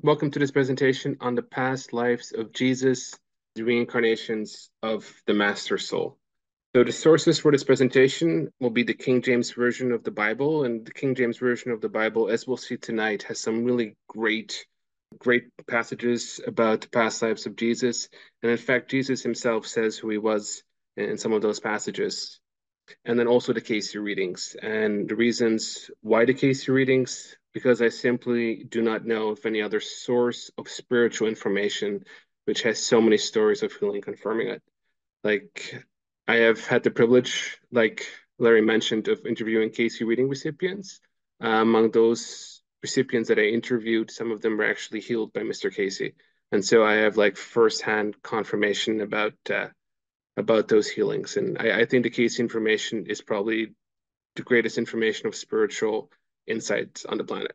Welcome to this presentation on the past lives of Jesus, the reincarnations of the Master Soul. So the sources for this presentation will be the King James Version of the Bible, and the King James Version of the Bible, as we'll see tonight, has some really great passages about the past lives of Jesus. And in fact, Jesus himself says who he was in some of those passages. And then also the Cayce Readings. And the reasons why the Cayce Readings, because I simply do not know of any other source of spiritual information which has so many stories of healing confirming it. Like, I have had the privilege, like Larry mentioned, of interviewing Cayce Reading recipients. Among those recipients that I interviewed, some of them were actually healed by Mr. Cayce. And so I have like firsthand confirmation about those healings. And I think the Cayce information is probably the greatest information of spiritual insights on the planet.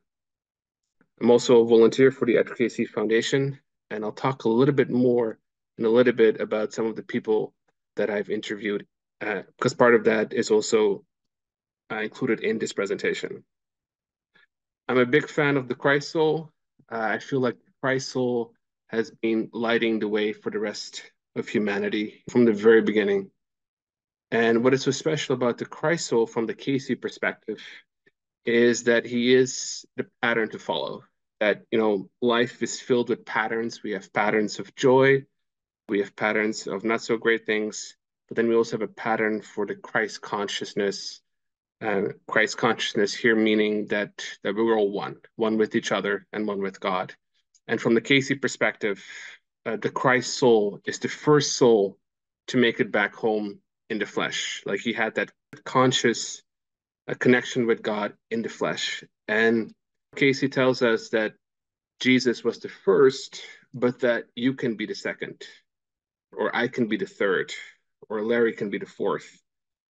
I'm also a volunteer for the Edgar Cayce Foundation, and I'll talk a little bit more in a little bit about some of the people that I've interviewed, because part of that is also included in this presentation. I'm a big fan of the Christ Soul. I feel like the Christ Soul has been lighting the way for the rest of humanity from the very beginning. And what is so special about the Christ Soul from the Cayce perspective is that he is the pattern to follow. That, life is filled with patterns. We have patterns of joy, we have patterns of not so great things, but then we also have a pattern for the Christ consciousness. Christ consciousness here meaning that we're all one with each other and one with God. And from the Cayce perspective, the Christ soul is the first soul to make it back home in the flesh. Like he had that conscious connection with God in the flesh. And Cayce tells us that Jesus was the first, but that you can be the second, or I can be the third, or Larry can be the fourth.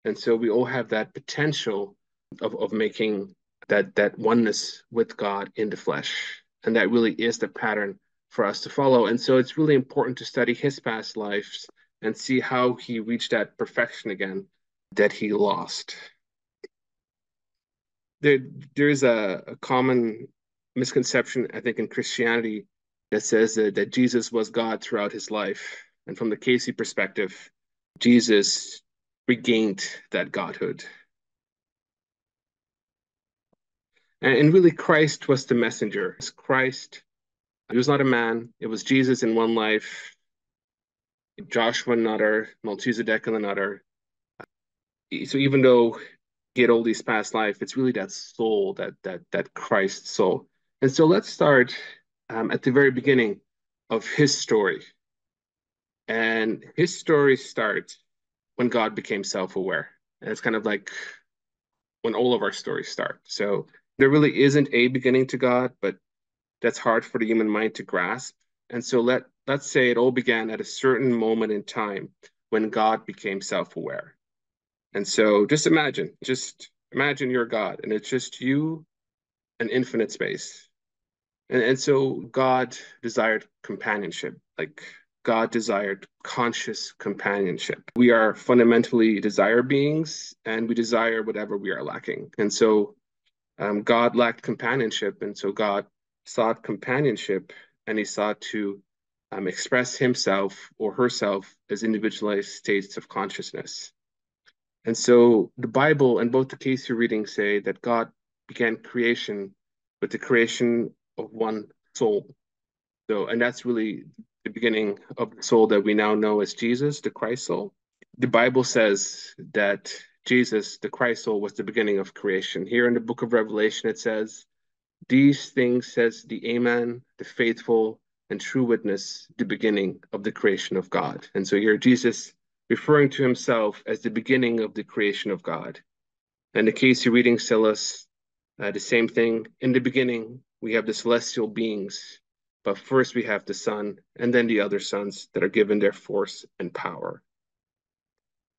And so we all have that potential of making that oneness with God in the flesh. And that really is the pattern for us to follow. And so it's really important to study his past lives and see how he reached that perfection again that he lost. There's a common misconception, I think, in Christianity that says that Jesus was God throughout his life. And from the Cayce perspective, Jesus regained that godhood. And really, Christ was the messenger. Christ, he was not a man. It was Jesus in one life, Joshua in another, Melchizedek in another. So even though he had all these past life, it's really that soul, that Christ soul. And so let's start at the very beginning of his story. And his story starts when God became self-aware. And it's kind of like when all of our stories start. So there really isn't a beginning to God, but that's hard for the human mind to grasp. And so let's say it all began at a certain moment in time when God became self-aware. And so just imagine you're God and it's just you and infinite space. And so God desired companionship, like God desired conscious companionship. We are fundamentally desire beings and we desire whatever we are lacking. And so God lacked companionship. And so God sought companionship and he sought to express himself or herself as individualized states of consciousness. And so the Bible and both the Cayce readings say that God began creation with the creation of one soul. So, and that's really the beginning of the soul that we now know as Jesus, the Christ soul. The Bible says that Jesus, the Christ soul, was the beginning of creation. Here in the book of Revelation, it says, "These things says the Amen, the faithful and true witness, the beginning of the creation of God." And so here Jesus referring to himself as the beginning of the creation of God. And the Cayce readings tell us the same thing. In the beginning, we have the celestial beings, but first we have the Son, and then the other sons that are given their force and power.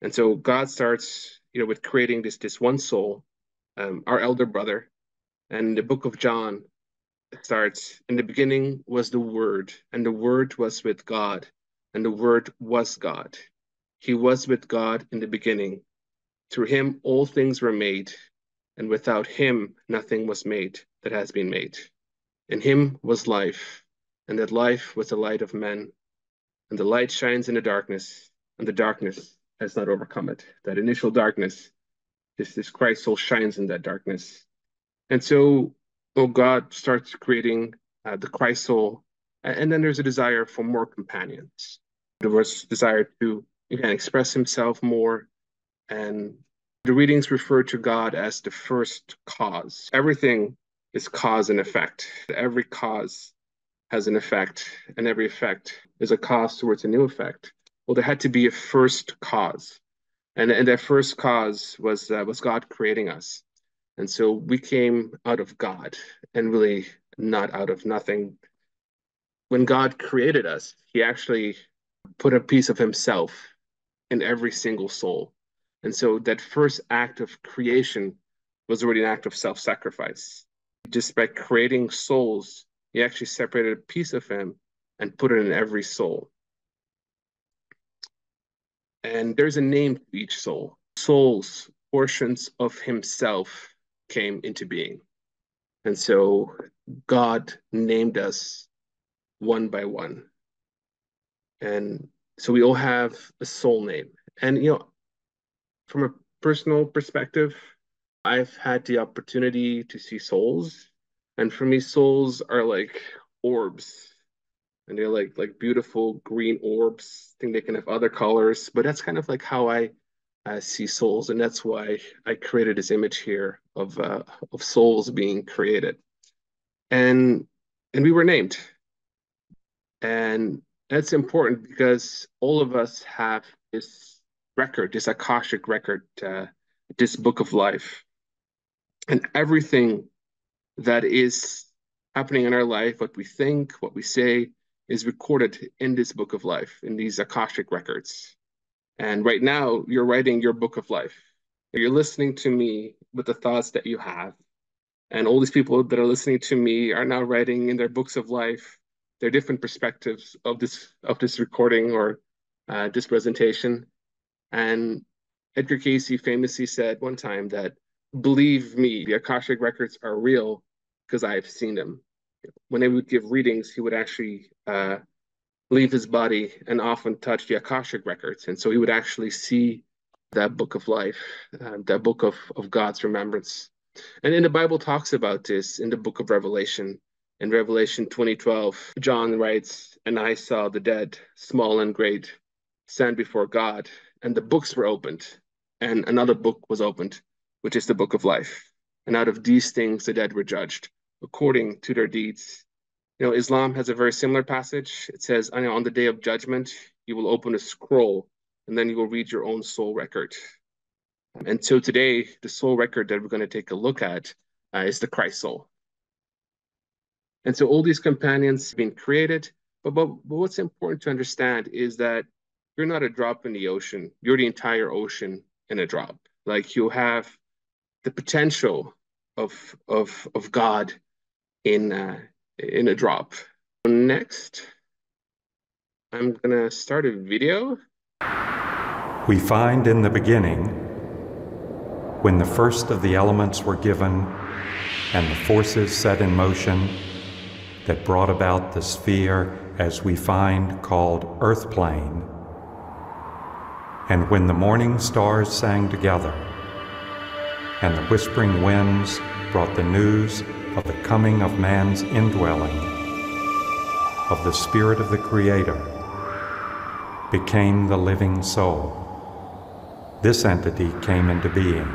And so God starts, with creating this one soul, our elder brother. And the book of John starts, "In the beginning was the Word, and the Word was with God, and the Word was God. He was with God in the beginning. Through him all things were made, and without him nothing was made that has been made. In him was life, and that life was the light of men, and the light shines in the darkness, and the darkness has not overcome it. That initial darkness, this Christ soul shines in that darkness. And so, God starts creating the Christ soul, and then there's a desire for more companions. There was desire to, again, express himself more, and the readings refer to God as the first cause. Everything is cause and effect. Every cause has an effect, and every effect is a cause towards a new effect. Well, there had to be a first cause, and that first cause was God creating us. And so we came out of God and really not out of nothing. When God created us, he actually put a piece of himself in every single soul. And so that first act of creation was already an act of self-sacrifice. Just by creating souls, he actually separated a piece of him and put it in every soul. And there's a name to each soul. Souls, portions of himself came into being. And so God named us one by one. And so we all have a soul name. And, from a personal perspective, I've had the opportunity to see souls. And for me, souls are like orbs. And they're like beautiful green orbs. I think they can have other colors, but that's kind of like how I see souls. And that's why I created this image here of souls being created. And we were named. And that's important because all of us have this record, this Akashic record, this book of life. And everything that is happening in our life, what we think, what we say, is recorded in this book of life, in these Akashic records. And right now, you're writing your book of life. You're listening to me with the thoughts that you have. And all these people that are listening to me are now writing in their books of life their different perspectives of this recording or this presentation. And Edgar Cayce famously said one time that, believe me, the Akashic records are real because I've seen them. When he would give readings, he would actually leave his body and often touch the Akashic records. And so he would actually see that book of life, that book of God's remembrance. And then the Bible talks about this in the book of Revelation. In Revelation 20:12, John writes, "And I saw the dead, small and great, stand before God, and the books were opened, and another book was opened, which is the book of life. And out of these things the dead were judged, according to their deeds." Islam has a very similar passage. It says, on the day of judgment, you will open a scroll, and then you will read your own soul record. And so today, the soul record that we're going to take a look at is the Christ soul. And so all these companions have been created, but what's important to understand is that you're not a drop in the ocean. You're the entire ocean in a drop. Like you have the potential of God in a drop. Next, I'm gonna start a video. We find in the beginning, when the first of the elements were given and the forces set in motion that brought about the sphere as we find called earth plane, and when the morning stars sang together and the whispering winds brought the news of the coming of man's indwelling, of the spirit of the Creator, became the living soul. This entity came into being.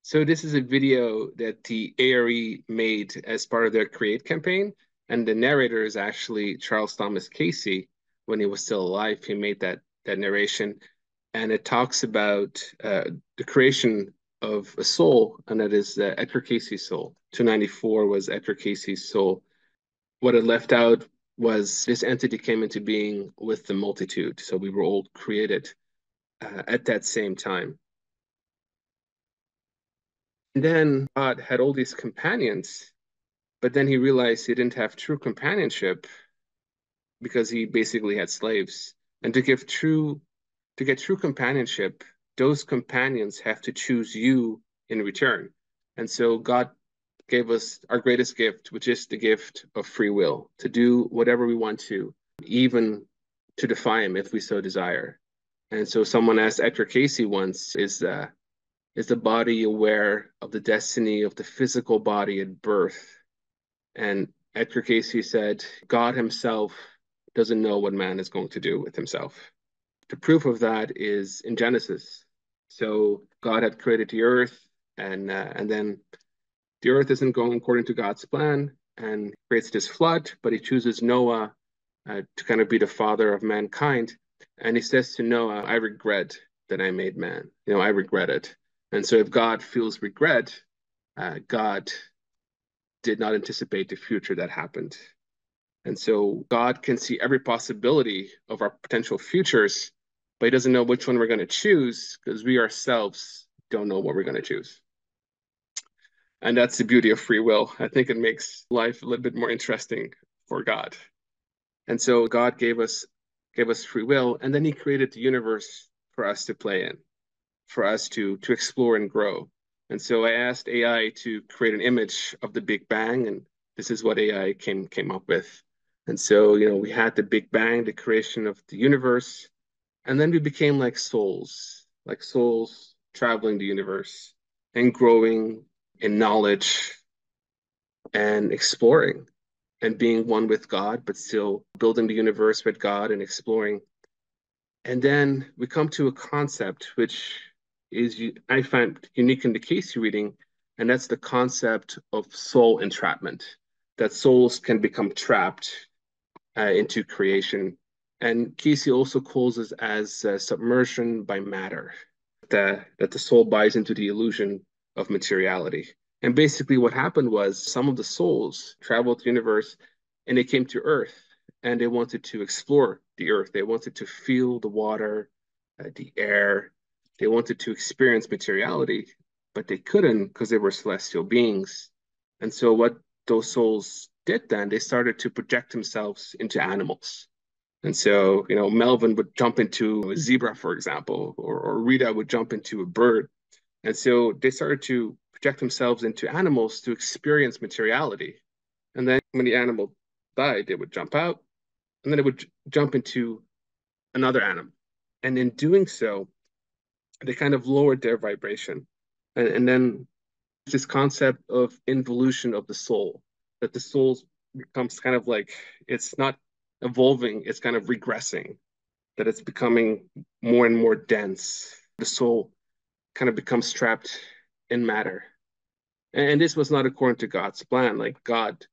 So this is a video that the ARE made as part of their Create campaign. And the narrator is actually Charles Thomas Cayce. When he was still alive, he made that narration. And it talks about the creation of a soul, and that is Edgar Cayce's soul. 294 was Edgar Cayce's soul. What it left out was this entity came into being with the multitude. So we were all created at that same time. And then God had all these companions, but then he realized he didn't have true companionship because he basically had slaves. And to get true companionship, those companions have to choose you in return. And so God gave us our greatest gift, which is the gift of free will, to do whatever we want to, even to defy him if we so desire. And so someone asked Edgar Cayce once, is the body aware of the destiny of the physical body at birth? And Edgar Cayce said, God himself doesn't know what man is going to do with himself. The proof of that is in Genesis. So God had created the earth, and then the earth isn't going according to God's plan, and creates this flood, but he chooses Noah to kind of be the father of mankind. And he says to Noah, I regret that I made man. I regret it. And so if God feels regret, God did not anticipate the future that happened. And so God can see every possibility of our potential futures, but he doesn't know which one we're going to choose because we ourselves don't know what we're going to choose. And that's the beauty of free will. I think it makes life a little bit more interesting for God. And so God gave us free will, and then he created the universe for us to play in, for us to explore and grow. And so I asked AI to create an image of the Big Bang, and this is what AI came up with. And so, we had the Big Bang, the creation of the universe, and then we became like souls traveling the universe and growing in knowledge and exploring and being one with God, but still building the universe with God and exploring. And then we come to a concept which is, I find, unique in the Cayce reading, and that's the concept of soul entrapment, that souls can become trapped into creation. And Cayce also calls this as submersion by matter, that the soul buys into the illusion of materiality. And basically, what happened was some of the souls traveled the universe and they came to Earth and they wanted to explore the Earth. They wanted to feel the water, the air. They wanted to experience materiality, but they couldn't because they were celestial beings. And so, what those souls did then, they started to project themselves into animals. And so, Melvin would jump into a zebra, for example, or Rita would jump into a bird. And so they started to project themselves into animals to experience materiality. And then when the animal died, they would jump out and then it would jump into another animal. And in doing so, they kind of lowered their vibration. And then this concept of involution of the soul, that the soul becomes kind of like it's not evolving, it's kind of regressing, that it's becoming more and more dense. The soul kind of becomes trapped in matter. And this was not according to God's plan. Like God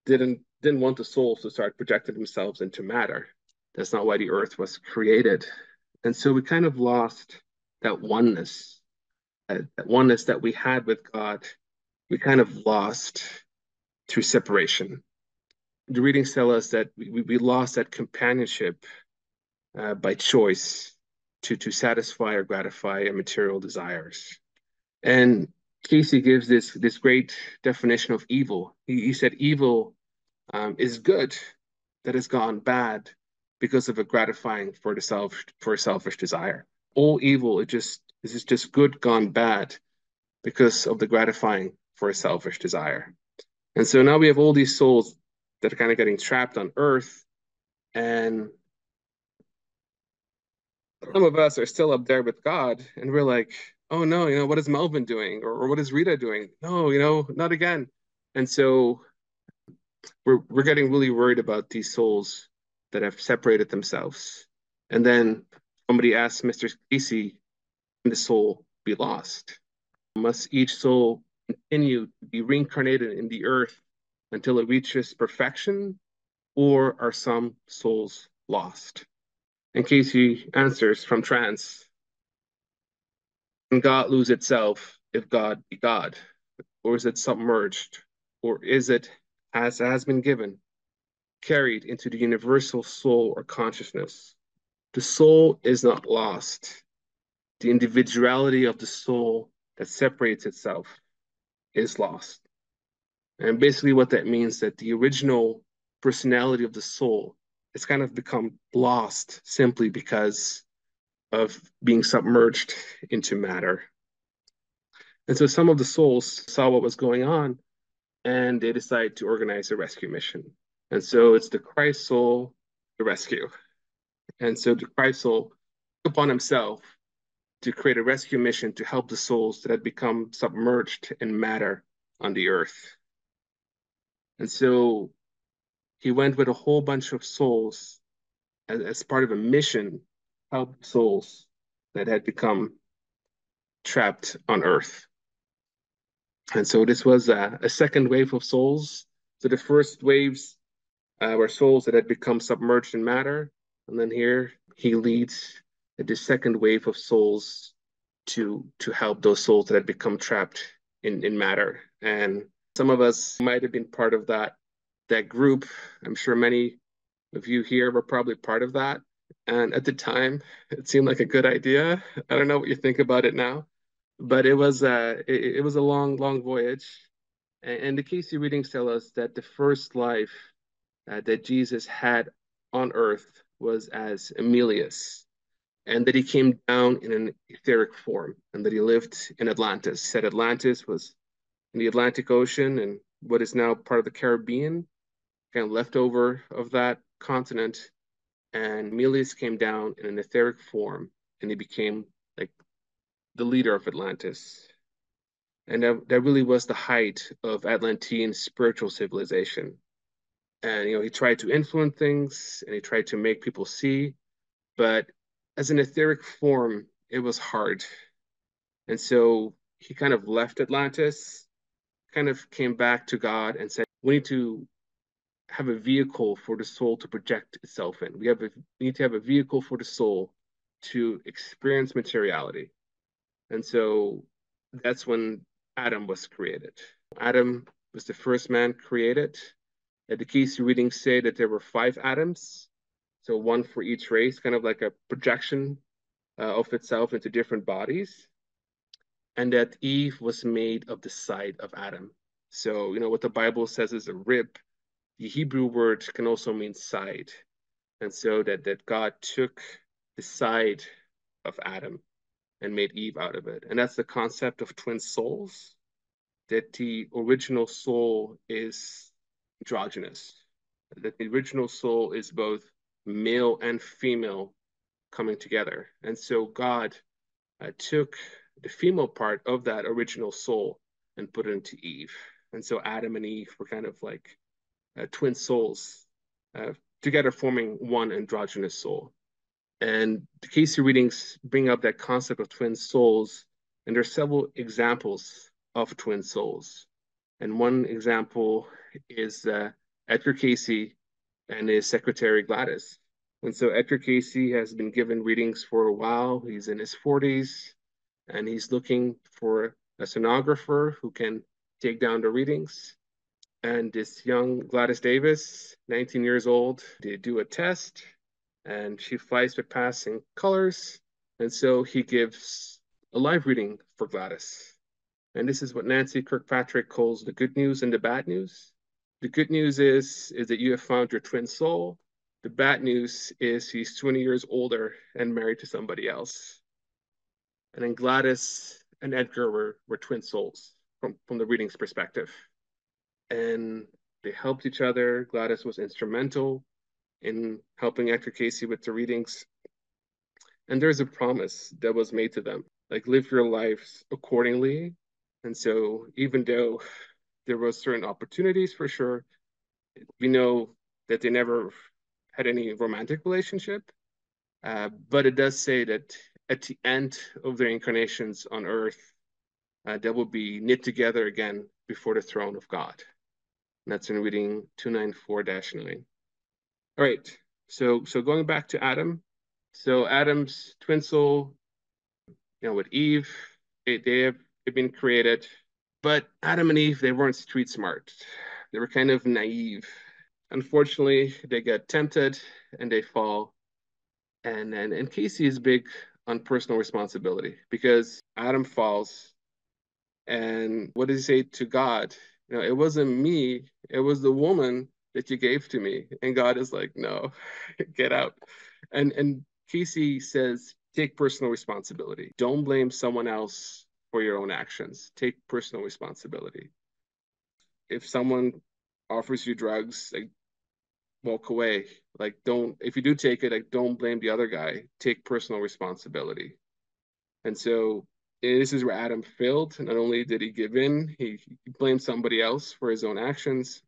didn't want the souls to start projecting themselves into matter. That's not why the earth was created. And so we kind of lost that oneness, that oneness that we had with God. We kind of lost through separation. The readings tell us that we lost that companionship by choice to satisfy or gratify our material desires. And Cayce gives this great definition of evil. He said evil is good that has gone bad because of a gratifying for a selfish desire. All evil is just good gone bad because of the gratifying for a selfish desire. And so now we have all these souls that are kind of getting trapped on Earth, and some of us are still up there with God, and we're like, oh no, what is Melvin doing? Or what is Rita doing? No, not again. And so we're getting really worried about these souls that have separated themselves. And then somebody asked Mr. Cayce, can the soul be lost? Must each soul continue to be reincarnated in the earth until it reaches perfection, or are some souls lost? And Cayce answers from trance, can God lose itself if God be God? Or is it submerged? Or is it, as has been given, carried into the universal soul or consciousness. The soul is not lost. The individuality of the soul that separates itself is lost. And basically what that means that the original personality of the soul has kind of become lost simply because of being submerged into matter. And so some of the souls saw what was going on and they decided to organize a rescue mission. And so it's the Christ soul, the rescue. And so the Christ soul took upon himself to create a rescue mission to help the souls that had become submerged in matter on the earth. And so he went with a whole bunch of souls as part of a mission to help souls that had become trapped on earth. And so this was a second wave of souls. So the first waves were souls that had become submerged in matter. And then here he leads the second wave of souls to help those souls that had become trapped in matter. And some of us might have been part of that group. I'm sure many of you here were probably part of that. And at the time, it seemed like a good idea. I don't know what you think about it now, but it was a long, long voyage. And the Cayce readings tell us that the first life that Jesus had on earth was as Emilius, and that he came down in an etheric form, and that he lived in Atlantis. He said Atlantis was in the Atlantic Ocean and what is now part of the Caribbean, kind of leftover of that continent. And Emilius came down in an etheric form, and he became like the leader of Atlantis. And that really was the height of Atlantean spiritual civilization. And he tried to influence things and he tried to make people see, but as an etheric form, it was hard. And so he kind of left Atlantis, kind of came back to God and said, we need to have a vehicle for the soul to project itself in. We need to have a vehicle for the soul to experience materiality. And so that's when Adam was created. Adam was the first man created. The Cayce readings say that there were 5 Adams, so one for each race, kind of like a projection of itself into different bodies. And that Eve was made of the side of Adam. So, what the Bible says is a rib. The Hebrew word can also mean side. And so that God took the side of Adam and made Eve out of it. And that's the concept of twin souls, that the original soul is androgynous, that the original soul is both male and female coming together. And so God took the female part of that original soul and put it into Eve. And so Adam and Eve were kind of like twin souls together forming one androgynous soul. And the Cayce readings bring up that concept of twin souls, and there are several examples of twin souls. And one example is Edgar Cayce and his secretary Gladys. And so Edgar Cayce has been given readings for a while. He's in his 40s, and he's looking for a sonographer who can take down the readings. And this young Gladys Davis, 19 years old, they do a test, and she flies with passing colors. And so he gives a live reading for Gladys. And this is what Nancy Kirkpatrick calls the good news and the bad news. The good news is that you have found your twin soul. The bad news is he's 20 years older and married to somebody else. And then Gladys and Edgar were twin souls from the reading's perspective. And they helped each other. Gladys was instrumental in helping Edgar Cayce with the readings. And there's a promise that was made to them, like live your lives accordingly. And so even though there was certain opportunities for sure, we know that they never had any romantic relationship. But it does say that at the end of their incarnations on earth, they will be knit together again before the throne of God. And that's in reading 294-9. All right, so going back to Adam. So Adam's twin soul, with Eve, they've been created. But Adam and Eve, they weren't street smart. They were kind of naive. unfortunately, they get tempted and they fall. And Cayce is big on personal responsibility because Adam falls. And what does he say to God? It wasn't me, it was the woman that you gave to me. And God is like, no, get out. And Cayce says, take personal responsibility. Don't blame someone else for your own actions. Take personal responsibility. If someone offers you drugs, like walk away. Like don't if you do take it, like don't blame the other guy. Take personal responsibility. And so this is where Adam failed. Not only did he give in, he blamed somebody else for his own actions.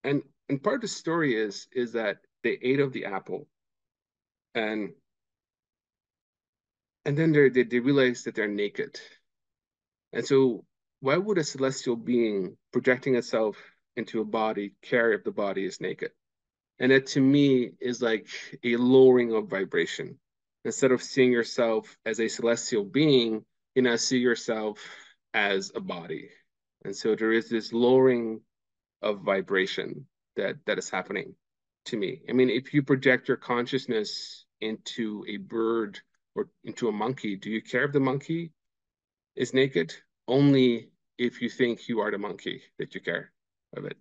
And part of the story is that they ate of the apple, and and then they realize that they're naked. And so why would a celestial being projecting itself into a body care if the body is naked? And that to me is like a lowering of vibration. Instead of seeing yourself as a celestial being, you now see yourself as a body. And so there is this lowering of vibration that is happening to me. I mean, if you project your consciousness into a bird or into a monkey, do you care if the monkey is naked? Only if you think you are the monkey that you care of it.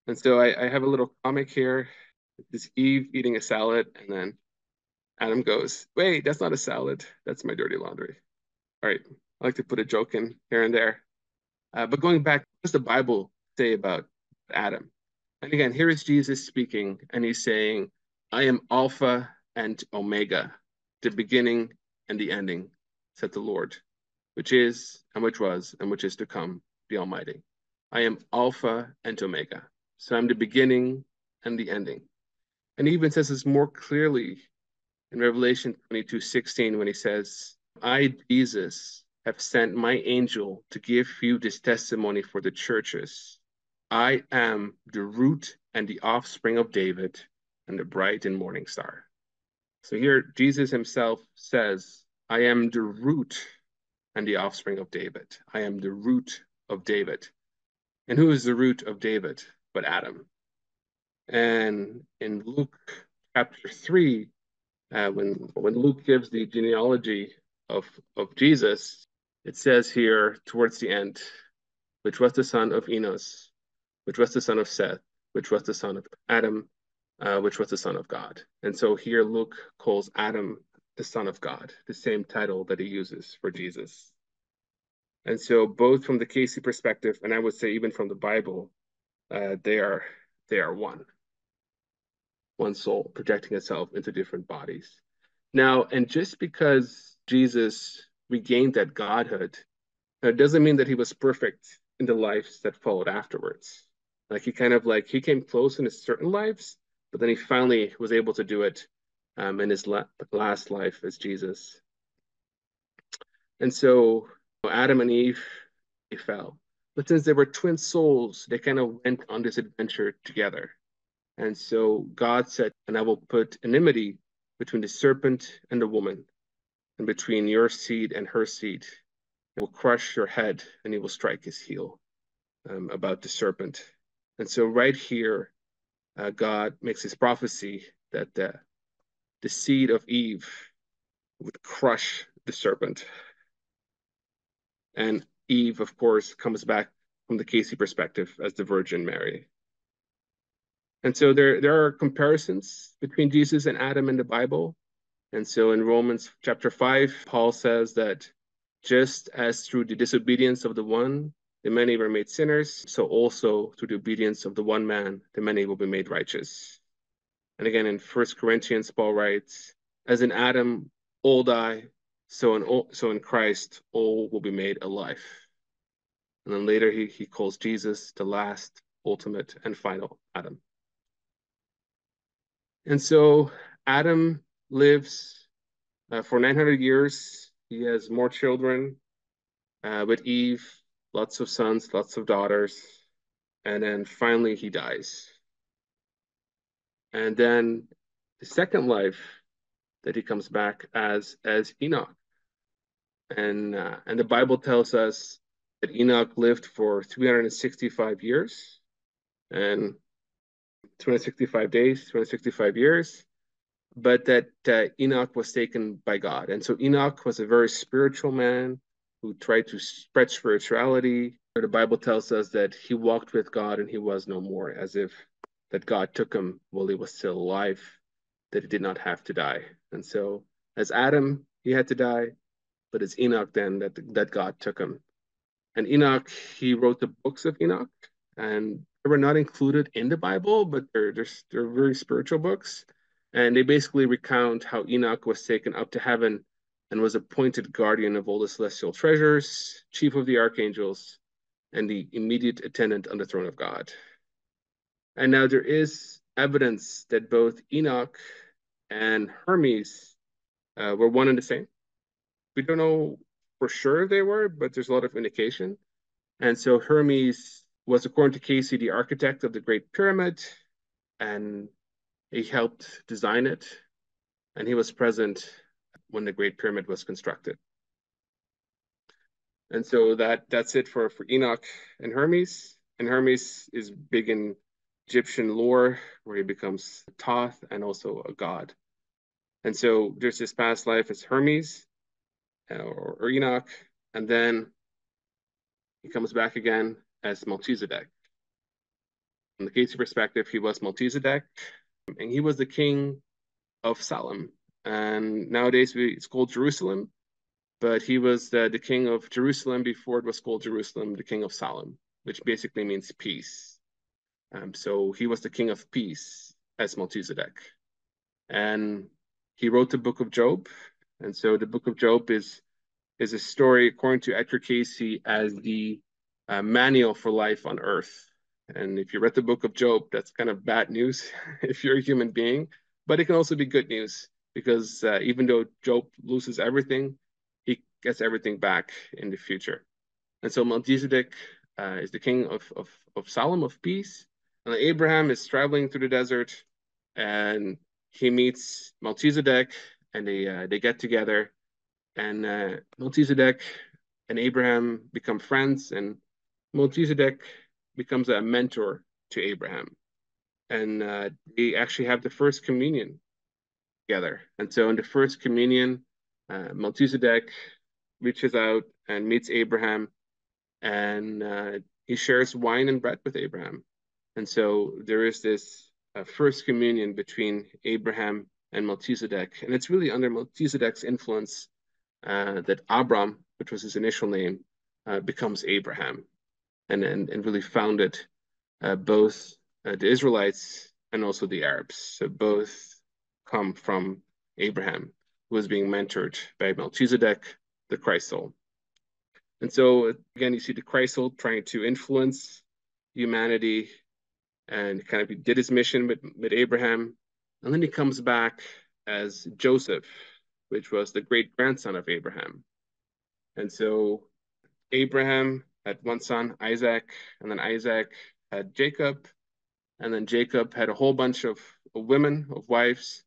And so I have a little comic here. This Eve eating a salad, and then Adam goes, wait, that's not a salad. That's my dirty laundry. All right. I like to put a joke in here and there. But going back, what does the Bible say about Adam? And again, here is Jesus speaking, and he's saying, I am Alpha and Omega, the beginning and the ending, said the Lord, which is, and which was, and which is to come, the Almighty. I am Alpha and Omega. So I'm the beginning and the ending. And he even says this more clearly in Revelation 22:16 when he says, I, Jesus, have sent my angel to give you this testimony for the churches. I am the root and the offspring of David and the bright and morning star. So here, Jesus himself says, I am the root and the offspring of David. I am the root of David. And who is the root of David but Adam? And in Luke chapter 3, when Luke gives the genealogy of Jesus, it says here towards the end, which was the son of Enos, which was the son of Seth, which was the son of Adam, which was the son of God. And so here Luke calls Adam the son of God, the same title that he uses for Jesus. And so both from the Cayce perspective, and I would say even from the Bible, they are one soul projecting itself into different bodies. Now, and just because Jesus regained that godhood, it doesn't mean that he was perfect in the lives that followed afterwards. Like he came close in his certain lives, but then he finally was able to do it in his last life as Jesus. And so Adam and Eve, they fell. But since they were twin souls, they kind of went on this adventure together. And so God said, and I will put enmity between the serpent and the woman, and between your seed and her seed. It will crush your head, and he will strike his heel, about the serpent. And so right here, God makes his prophecy that the seed of Eve would crush the serpent. And Eve, of course, comes back from the Cayce perspective as the Virgin Mary. And so there are comparisons between Jesus and Adam in the Bible. And so in Romans chapter 5, Paul says that just as through the disobedience of the one, the many were made sinners, so also through the obedience of the one man, the many will be made righteous. And again, in 1 Corinthians, Paul writes, as in Adam, all die, so in Christ, all will be made alive. And then later he calls Jesus the last, ultimate, and final Adam. And so Adam lives for 900 years. He has more children with Eve, lots of sons, lots of daughters. And then finally he dies. And then the second life that he comes back as Enoch. And the Bible tells us that Enoch lived for 365 years. And 265 days, 265 years, but that Enoch was taken by God. And so Enoch was a very spiritual man who tried to spread spirituality. The Bible tells us that he walked with God and he was no more, as if that God took him while he was still alive, that he did not have to die. And so as Adam, he had to die, but it's Enoch then that God took him. And Enoch, he wrote the books of Enoch, and they were not included in the Bible, but they're very spiritual books. And they basically recount how Enoch was taken up to heaven and was appointed guardian of all the celestial treasures, chief of the archangels, and the immediate attendant on the throne of God. And now there is evidence that both Enoch and Hermes were one and the same. We don't know for sure if they were, but there's a lot of indication. And so Hermes was, according to Cayce, the architect of the Great Pyramid, and he helped design it. And he was present when the Great Pyramid was constructed. And so that's it for Enoch and Hermes. And Hermes is big in Egyptian lore, where he becomes Thoth and also a god. And so there's his past life as Hermes or Enoch, and then he comes back again as Melchizedek. From the Cayce perspective, he was Melchizedek, and he was the king of Salem. And nowadays it's called Jerusalem, but he was the king of Jerusalem before it was called Jerusalem, the king of Salem, which basically means peace. So he was the king of peace as Melchizedek. And he wrote the book of Job. And so the book of Job is a story, according to Edgar Cayce, as the manual for life on earth. And if you read the book of Job, that's kind of bad news if you're a human being, but it can also be good news because even though Job loses everything, he gets everything back in the future. And so Melchizedek is the king of Salem, of peace. And Abraham is traveling through the desert and he meets Melchizedek and they get together. And Melchizedek and Abraham become friends, and Melchizedek becomes a mentor to Abraham. And they actually have the first communion together. And so in the first communion, Melchizedek reaches out and meets Abraham, and he shares wine and bread with Abraham. And so there is this first communion between Abraham and Melchizedek. And it's really under Melchizedek's influence that Abram, which was his initial name, becomes Abraham and really founded both the Israelites and also the Arabs. So both come from Abraham, who was being mentored by Melchizedek, the Christ soul. And so again, you see the Christ soul trying to influence humanity and kind of did his mission with Abraham. And then he comes back as Joseph, which was the great grandson of Abraham. And so Abraham had one son, Isaac, and then Isaac had Jacob, and then Jacob had a whole bunch of women, of wives,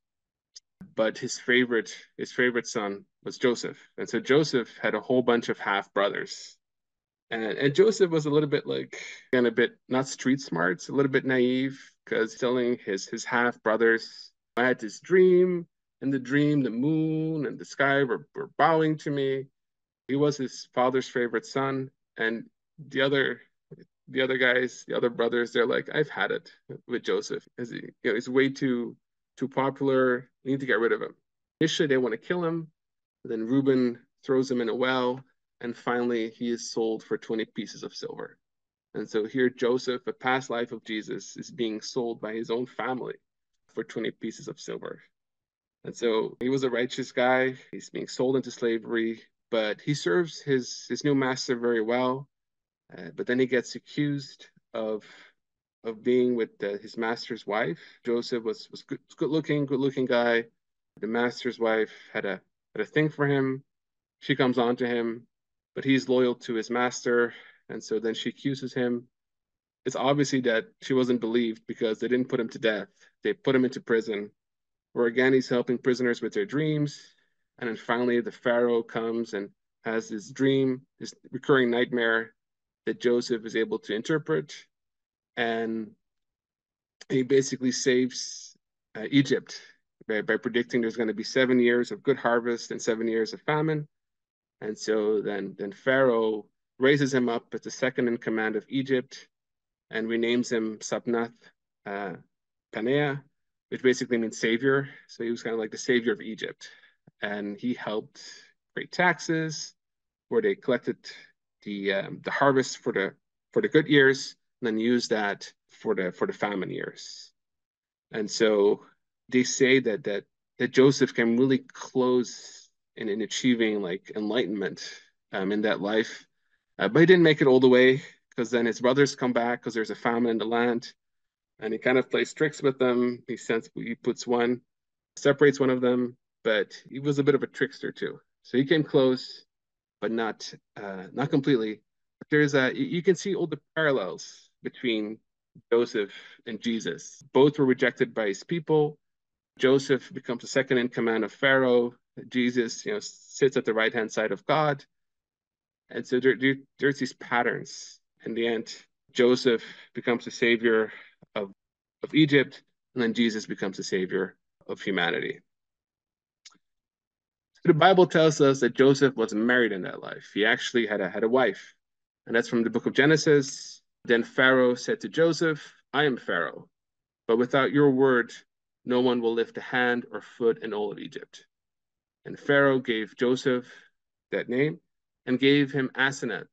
but his favorite son was Joseph. And so Joseph had a whole bunch of half brothers. And Joseph was a little bit like, and a bit not street smart, a little bit naive, because telling his half brothers, I had this dream, and the dream, the moon and the sky were bowing to me. He was his father's favorite son, and the other guys, the other brothers, they're like, I've had it with Joseph. He's way too popular. We need to get rid of him. Initially, they want to kill him. Then Reuben throws him in a well, and finally, he is sold for 20 pieces of silver. And so here, Joseph, a past life of Jesus, is being sold by his own family for 20 pieces of silver. And so he was a righteous guy. He's being sold into slavery, but he serves his new master very well. But then he gets accused of being with his master's wife. Joseph was good looking guy. The master's wife had a thing for him. She comes on to him, but he's loyal to his master, and so then she accuses him. It's obviously that she wasn't believed because they didn't put him to death. They put him into prison, where again he's helping prisoners with their dreams. And then finally the Pharaoh comes and has this dream, this recurring nightmare that Joseph is able to interpret. And he basically saves Egypt by predicting there's going to be 7 years of good harvest and 7 years of famine. And so then Pharaoh raises him up as the second in command of Egypt and renames him Sapnath uh, Paneah, which basically means savior. So he was kind of like the savior of Egypt. And he helped create taxes where they collected the harvest for the good years and then used that for the famine years. And so they say that Joseph came really close in achieving like enlightenment in that life, but he didn't make it all the way because then his brothers come back because there's a famine in the land, and he kind of plays tricks with them. He puts one, separates one of them, but he was a bit of a trickster too. So he came close, but not completely. There's you can see all the parallels between Joseph and Jesus. Both were rejected by his people. Joseph becomes the second in command of Pharaoh. Jesus, sits at the right hand side of God. And so there's these patterns. In the end, Joseph becomes the savior of, of Egypt, and then Jesus becomes the savior of humanity. The Bible tells us that Joseph was married in that life. He actually had a wife. And that's from the book of Genesis. Then Pharaoh said to Joseph, I am Pharaoh, but without your word, no one will lift a hand or foot in all of Egypt. And Pharaoh gave Joseph that name and gave him Asenath,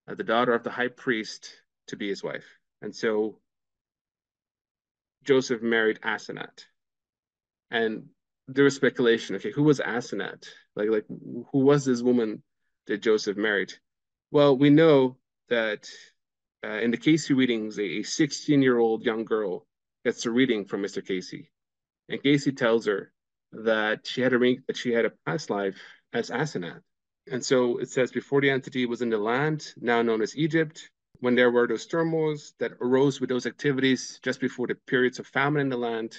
the daughter of the high priest, to be his wife. And so Joseph married Asenath. And there was speculation, okay, who was Asenath? Like who was this woman that Joseph married? Well, we know that in the Cayce readings, a 16-year-old young girl gets a reading from Mr. Cayce. And Cayce tells her that she had a past life as Asenath. And so it says, before the entity was in the land, now known as Egypt, when there were those turmoils that arose with those activities just before the periods of famine in the land,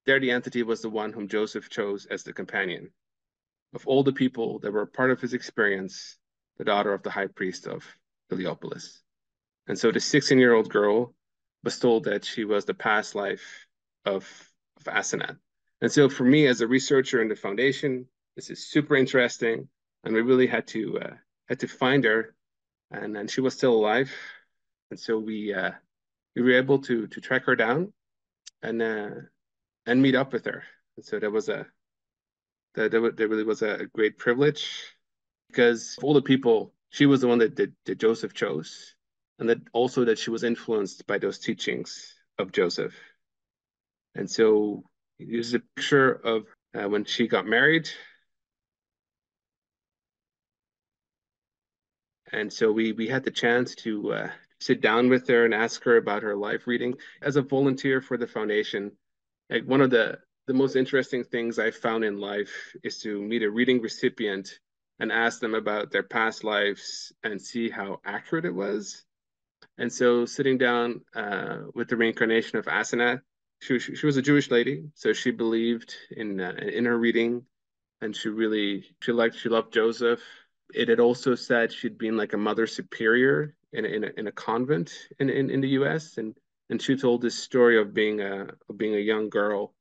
there the entity was the one whom Joseph chose as the companion. Of all the people that were a part of his experience, the daughter of the high priest of Heliopolis. And so the 16-year-old girl was told that she was the past life of Asenath. And so for me as a researcher in the foundation, this is super interesting. And we really had to find her, and she was still alive. And so we were able to track her down and meet up with her. And so that really was a great privilege because of all the people, she was the one that Joseph chose, and that also that she was influenced by those teachings of Joseph. And so here's a picture of when she got married. And so we had the chance to sit down with her and ask her about her life reading. As a volunteer for the foundation, like one of the most interesting things I found in life is to meet a reading recipient and ask them about their past lives and see how accurate it was. And so sitting down with the reincarnation of Asenath, she was a Jewish lady, so she believed in her reading, and she loved Joseph. It had also said she'd been like a mother superior in a convent in the U.S. and she told this story of being a young girl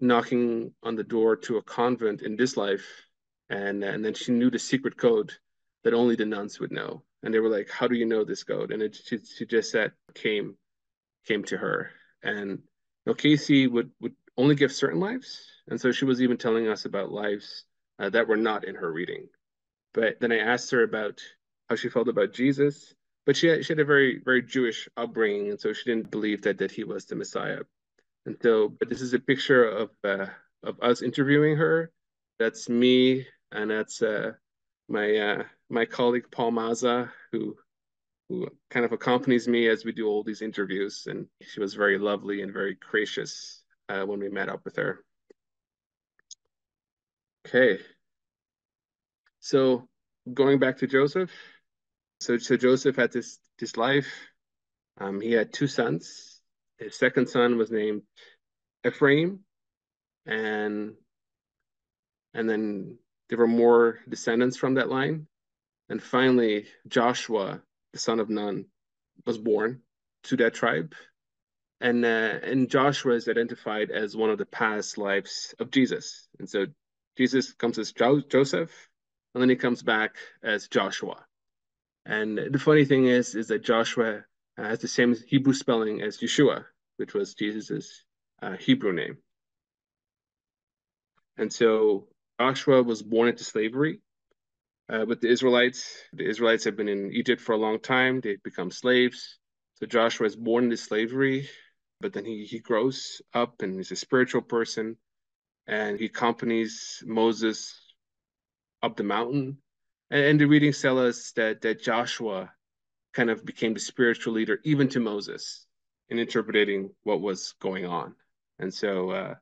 knocking on the door to a convent in this life, and then she knew the secret code that only the nuns would know. And they were like, "How do you know this code?" And she just said came to her. And Cayce would only give certain lives, and so she was even telling us about lives that were not in her reading. But then I asked her about how she felt about Jesus, but she had a very Jewish upbringing, and so she didn't believe that he was the Messiah. And so, but this is a picture of us interviewing her. That's me, and that's my colleague Paul Maza, who kind of accompanies me as we do all these interviews. And she was very lovely and very gracious when we met up with her. Okay, so going back to Joseph. So Joseph had this life. He had two sons. His second son was named Ephraim, and then there were more descendants from that line. And finally, Joshua, the son of Nun, was born to that tribe. And Joshua is identified as one of the past lives of Jesus. And so Jesus comes as Joseph, and then he comes back as Joshua. And the funny thing is that Joshua has the same Hebrew spelling as Yeshua, which was Jesus's Hebrew name. And so Joshua was born into slavery with the Israelites. The Israelites have been in Egypt for a long time. They've become slaves. So Joshua is born into slavery, but then he grows up and he's a spiritual person, and he accompanies Moses up the mountain. And the readings tell us that Joshua kind of became the spiritual leader even to Moses in interpreting what was going on. And so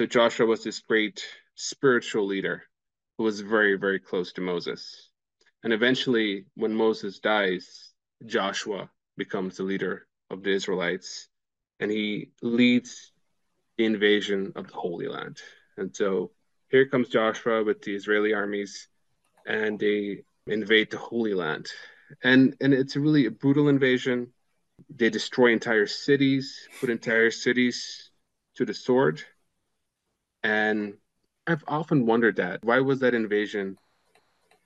Joshua was this great spiritual leader who was very, very close to Moses. And eventually, when Moses dies, Joshua becomes the leader of the Israelites, and he leads the invasion of the Holy Land. And so here comes Joshua with the Israeli armies, and they invade the Holy Land. And it's really a brutal invasion. They destroy entire cities, put entire cities to the sword. And I've often wondered that. Why was that invasion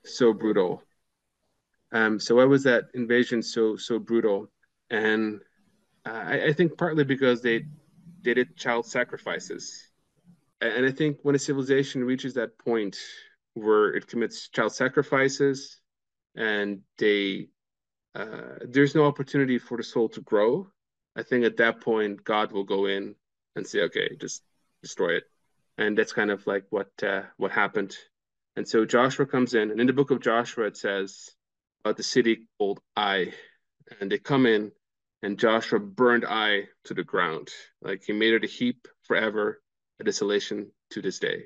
so brutal? So why was that invasion so brutal? And I think partly because they did child sacrifices. And I think when a civilization reaches that point where it commits child sacrifices and there's no opportunity for the soul to grow, I think at that point God will go in and say, okay, just destroy it. And that's kind of like what happened. And so Joshua comes in, and in the book of Joshua it says about the city called Ai, and they come in, and Joshua burned Ai to the ground, like he made it a heap forever, a desolation to this day.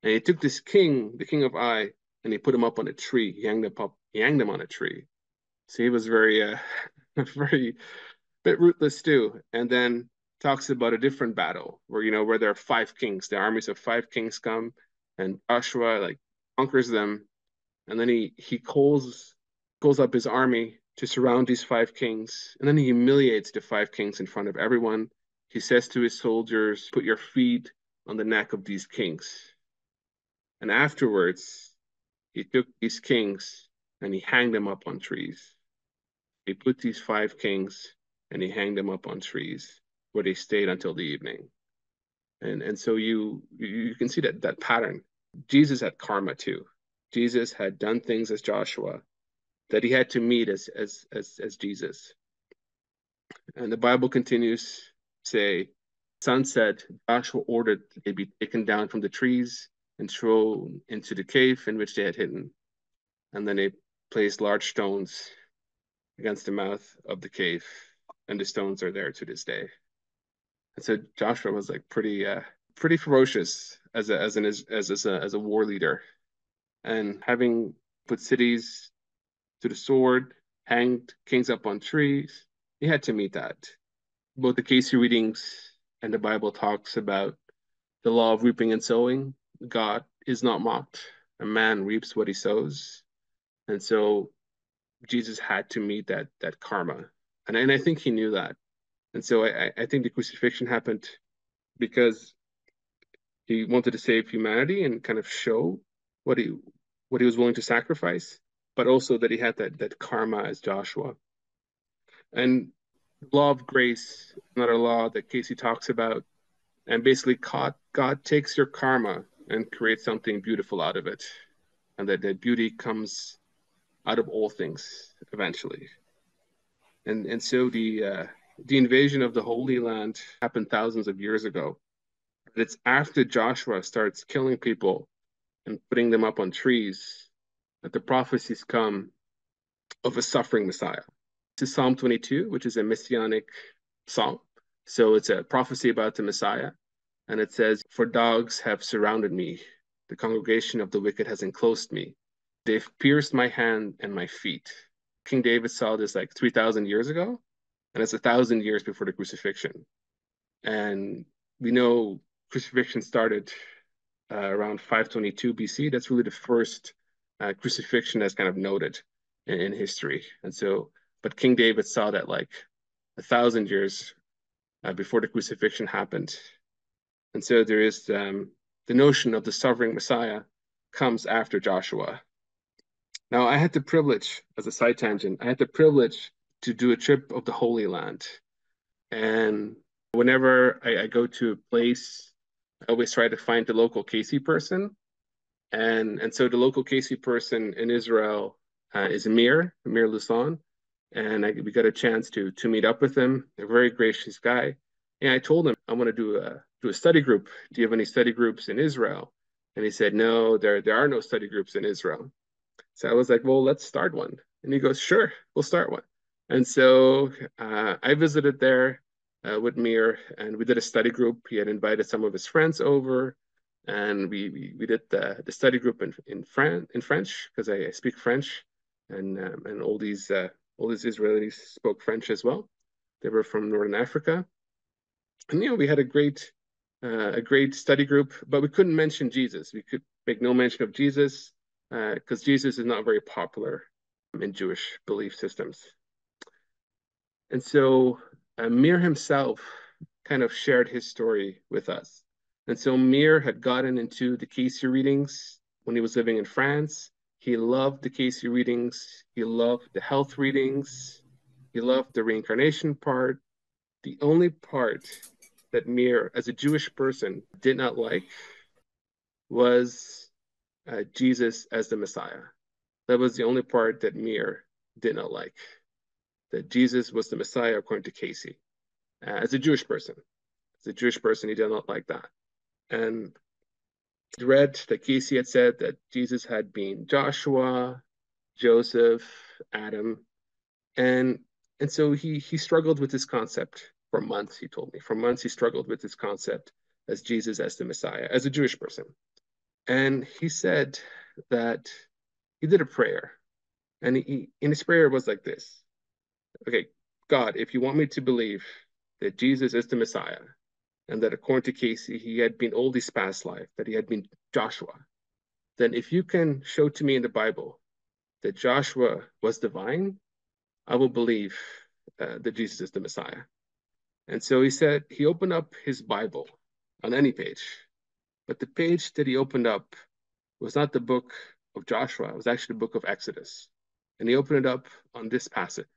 And he took this king, the king of Ai, and he put him up on a tree. He hanged him on a tree. So he was very, very bit ruthless too. And then talks about a different battle where where there are five kings, the armies of five kings come, and Joshua like conquers them, and then he calls up his army to surround these five kings, and then he humiliates the five kings in front of everyone. He says to his soldiers, "Put your feet on the neck of these kings." And afterwards, he took these kings and he hanged them up on trees. He put these five kings and he hanged them up on trees where they stayed until the evening. And so you can see that pattern. Jesus had karma too. Jesus had done things as Joshua that he had to meet as Jesus. And the Bible continues to say, sunset, Joshua ordered they be taken down from the trees and thrown into the cave in which they had hidden. And then they placed large stones against the mouth of the cave, and the stones are there to this day. And so Joshua was like pretty ferocious as a war leader, and having put cities to the sword, hanged kings up on trees, he had to meet that. Both the Cayce readings and the Bible talks about the law of reaping and sowing. God is not mocked. A man reaps what he sows. And so Jesus had to meet that karma. And I think he knew that. And so I think the crucifixion happened because he wanted to save humanity and kind of show what he was willing to sacrifice, but also that he had that karma as Joshua. And the law of grace, another law that Cayce talks about, and basically God takes your karma and creates something beautiful out of it, and that beauty comes out of all things eventually. And so the invasion of the Holy Land happened thousands of years ago. But it's after Joshua starts killing people and putting them up on trees that the prophecies come of a suffering Messiah. This is Psalm 22, which is a messianic psalm. So it's a prophecy about the Messiah. And it says, "For dogs have surrounded me. The congregation of the wicked has enclosed me. They've pierced my hand and my feet." King David saw this like 3,000 years ago, and it's 1,000 years before the crucifixion. And we know crucifixion started around 522 BC. That's really the first crucifixion that's kind of noted in history. And so, but King David saw that like 1,000 years before the crucifixion happened. And so there is the notion of the sovereign Messiah comes after Joshua. Now, I had the privilege, as a side tangent, I had the privilege to do a trip of the Holy Land. And whenever I go to a place, I always try to find the local Cayce person. And so the local Cayce person in Israel is Amir Lusan. And we got a chance to meet up with him. A very gracious guy. And I told him, I want to do a study group. Do you have any study groups in Israel? And he said, no, there are no study groups in Israel. So I was like, well, let's start one. And he goes, sure, we'll start one. And so I visited there with Mir, and we did a study group. He had invited some of his friends over, and we did the study group in French, because I speak French, and all these Israelis spoke French as well. They were from Northern Africa, and we had a great study group, but we couldn't mention Jesus. We could make no mention of Jesus because Jesus is not very popular in Jewish belief systems. And so Mir himself kind of shared his story with us. And so Mir had gotten into the Cayce readings when he was living in France. He loved the Cayce readings. He loved the health readings. He loved the reincarnation part. The only part that Mir, as a Jewish person, did not like was Jesus as the Messiah. That was the only part that Mir did not like, that Jesus was the Messiah according to Cayce. As a Jewish person, he did not like that. And I read that Cayce had said that Jesus had been Joshua, Joseph, Adam, and so he struggled with this concept for months. He told me for months he struggled with this concept as Jesus as the Messiah, as a Jewish person. And he said that he did a prayer, and he in his prayer was like this: okay, God, if you want me to believe that Jesus is the Messiah, and that according to Cayce, he had been all this past life, that he had been Joshua, then if you can show to me in the Bible that Joshua was divine, I will believe that Jesus is the Messiah. And so he said he opened up his Bible on any page, but the page that he opened up was not the book of Joshua, it was actually the book of Exodus. And he opened it up on this passage,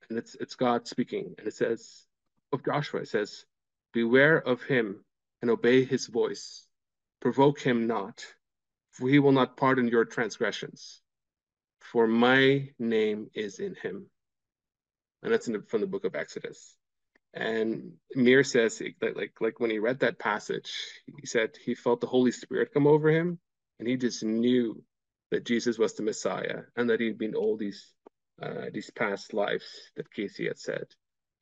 and it's God speaking, and it says, of Joshua, it says, beware of him and obey his voice. Provoke him not, for he will not pardon your transgressions. For my name is in him. And that's from the book of Exodus. And Mir says, like when he read that passage, he said he felt the Holy Spirit come over him, and he just knew that Jesus was the Messiah, and that he'd been all these past lives that Cayce had said.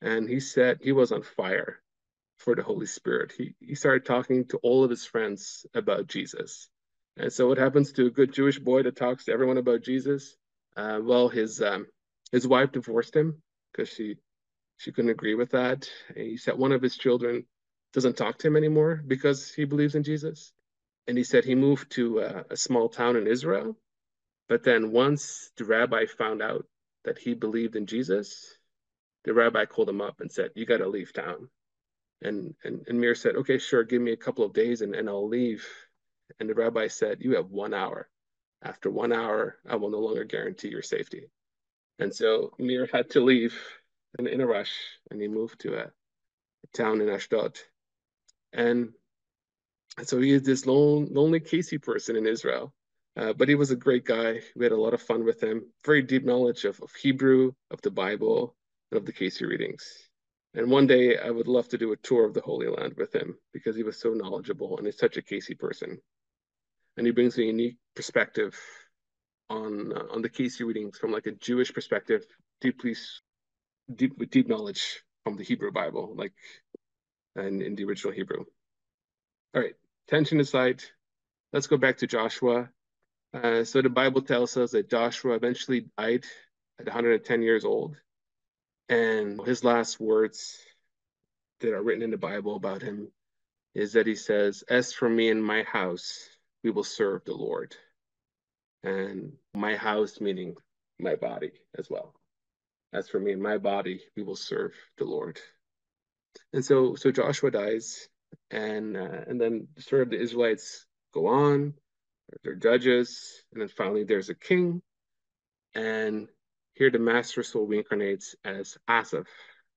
And he said he was on fire for the Holy Spirit. He started talking to all of his friends about Jesus. And so what happens to a good Jewish boy that talks to everyone about Jesus? Well, his wife divorced him because she couldn't agree with that. He said one of his children doesn't talk to him anymore because he believes in Jesus. And he said he moved to a small town in Israel. But then once the rabbi found out that he believed in Jesus, the rabbi called him up and said, you got to leave town. And Mir said, okay, sure, give me a couple of days and I'll leave. And the rabbi said, you have 1 hour. After 1 hour, I will no longer guarantee your safety. And so Mir had to leave in a rush, and he moved to a town in Ashdod. And so he is this lonely Cayce person in Israel. But he was a great guy. We had a lot of fun with him. Very deep knowledge of Hebrew, of the Bible, and of the Cayce readings. And one day I would love to do a tour of the Holy Land with him because he was so knowledgeable and he's such a Cayce person. And he brings a unique perspective on the Cayce readings from like a Jewish perspective, with deep knowledge from the Hebrew Bible, like in the original Hebrew. All right, tension aside, let's go back to Joshua. So the Bible tells us that Joshua eventually died at 110 years old. And his last words that are written in the Bible about him is that he says, as for me and my house, we will serve the Lord. And my house meaning my body as well. As for me and my body, we will serve the Lord. And so Joshua dies, and then sort of the Israelites go on, they're judges, and then finally there's a king. And here the master soul reincarnates as Asaph,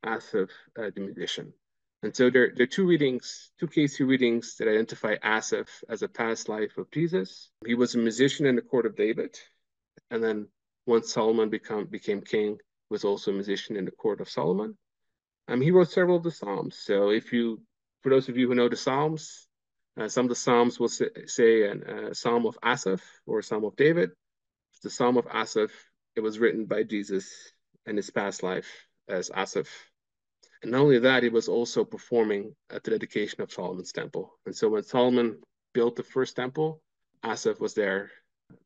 the musician. And so there are two readings, two Cayce readings that identify Asaph as a past life of Jesus. He was a musician in the court of David, and then once Solomon became king, was also a musician in the court of Solomon. He wrote several of the Psalms. So for those of you who know the Psalms, some of the Psalms will say a Psalm of Asaph or a Psalm of David. The Psalm of Asaph, it was written by Jesus in his past life as Asaph. And not only that, he was also performing at the dedication of Solomon's temple. And so when Solomon built the first temple, Asaph was there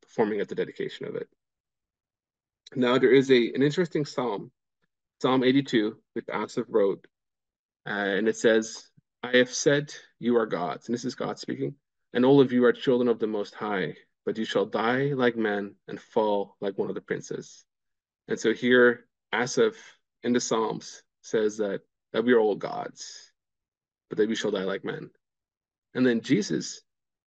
performing at the dedication of it. Now there is an interesting psalm, Psalm 82, which Asaph wrote, and it says, I have said you are gods, and this is God speaking, and all of you are children of the Most High, but you shall die like men and fall like one of the princes. And so here, Asaph in the Psalms says that we are all gods, but that we shall die like men. And then Jesus,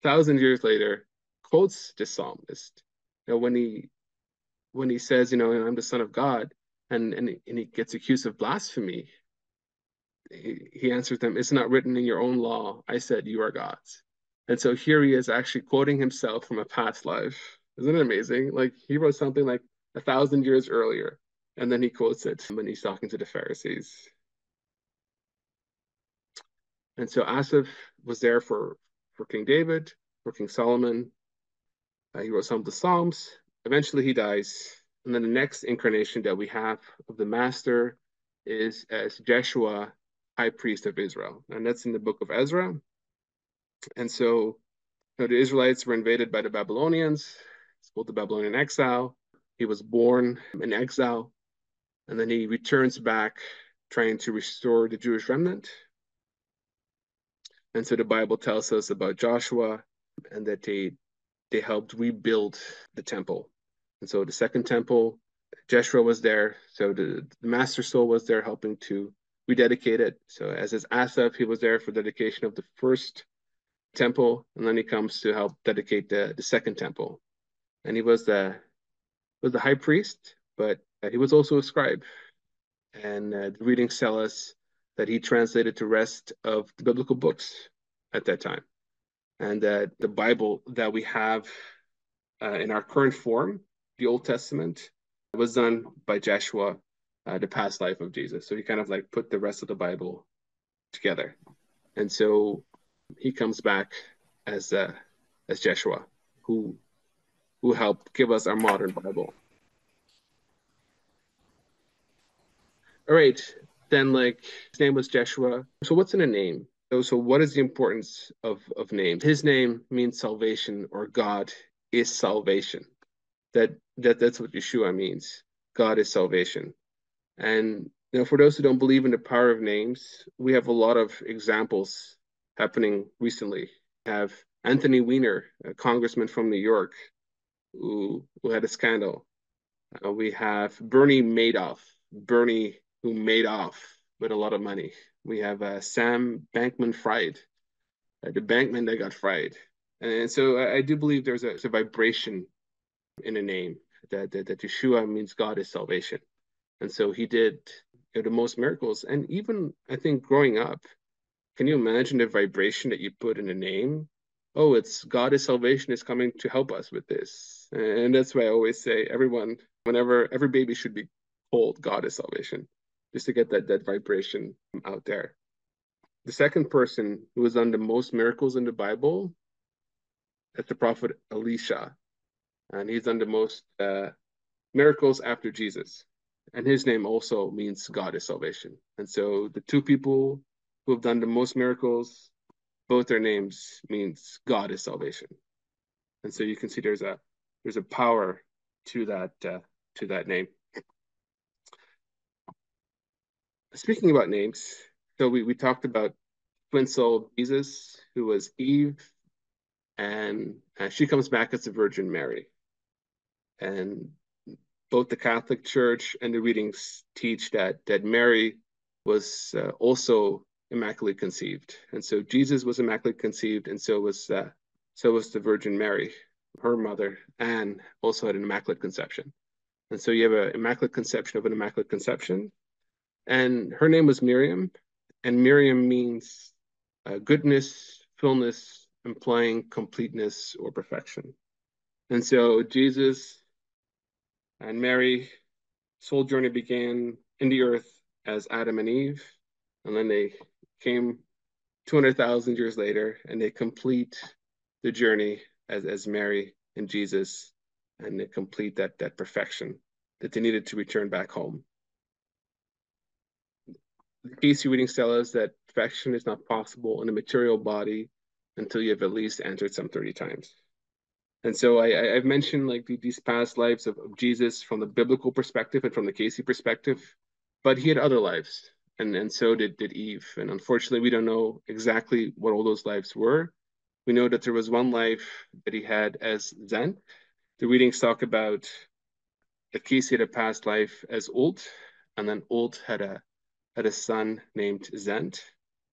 1,000 years later, quotes this psalmist. When he says, I'm the Son of God, and he gets accused of blasphemy, he answers them, it's not written in your own law. I said, you are gods. And so here he is actually quoting himself from a past life. Isn't it amazing? Like he wrote something like 1,000 years earlier, and then he quotes it when he's talking to the Pharisees. And so Asaph was there for King David, for King Solomon. He wrote some of the Psalms. Eventually he dies. And then the next incarnation that we have of the Master is as Jeshua, high priest of Israel. And that's in the book of Ezra. And so the Israelites were invaded by the Babylonians. It's called the Babylonian exile. He was born in exile, and then he returns back trying to restore the Jewish remnant. And so the Bible tells us about Joshua and that they helped rebuild the temple. And so the second temple, Jeshua was there. So the master soul was there helping to rededicate it. So as is Asaph, he was there for dedication of the first temple, and then he comes to help dedicate the second temple. And he was the high priest, but he was also a scribe. And the readings tell us that he translated the rest of the biblical books at that time. And that the Bible that we have in our current form, the Old Testament, was done by Joshua, the past life of Jesus. So he kind of like put the rest of the Bible together. And so he comes back as Joshua, who helped give us our modern Bible. All right, then his name was Joshua. So what's in a name? So what is the importance of names? His name means salvation, or God is salvation. That's what Yeshua means. God is salvation. And for those who don't believe in the power of names, we have a lot of examples happening recently. We have Anthony Weiner, a congressman from New York, who had a scandal. We have Bernie Madoff, Bernie who made off with a lot of money. We have Sam Bankman-Fried, the bankman that got fried. And so I do believe there's a vibration in a name, that Yeshua means God is salvation. And so he did the most miracles. And even, I think, growing up, can you imagine the vibration that you put in a name? Oh, it's God is salvation is coming to help us with this. And that's why I always say whenever every baby should be called God is salvation, just to get that vibration out there. The second person who has done the most miracles in the Bible is the prophet Elisha. And he's done the most miracles after Jesus. And his name also means God is salvation. And so the two people who have done the most miracles, both their names means God is salvation. And so you can see there's a power to that name. Speaking about names, so we talked about twin soul Jesus, who was Eve, and she comes back as the Virgin Mary. And both the Catholic Church and the readings teach that Mary was also immaculately conceived. And so Jesus was immaculately conceived, and so was the Virgin Mary, her mother, and also had an immaculate conception. And so you have an immaculate conception of an immaculate conception. And her name was Miriam, and Miriam means goodness, fullness, implying completeness or perfection. And so Jesus and Mary, soul journey began in the earth as Adam and Eve, and then they came 200,000 years later, and they complete the journey as Mary and Jesus, and they complete that perfection that they needed to return back home. The Cayce readings tell us that perfection is not possible in a material body until you have at least entered some 30 times. And so I've mentioned like these past lives of Jesus from the biblical perspective and from the Cayce perspective, but he had other lives, and so did Eve. And unfortunately, we don't know exactly what all those lives were. We know that there was one life that he had as Zent. The readings talk about that Cayce had a past life as Olt, and then Olt had a son named Zent,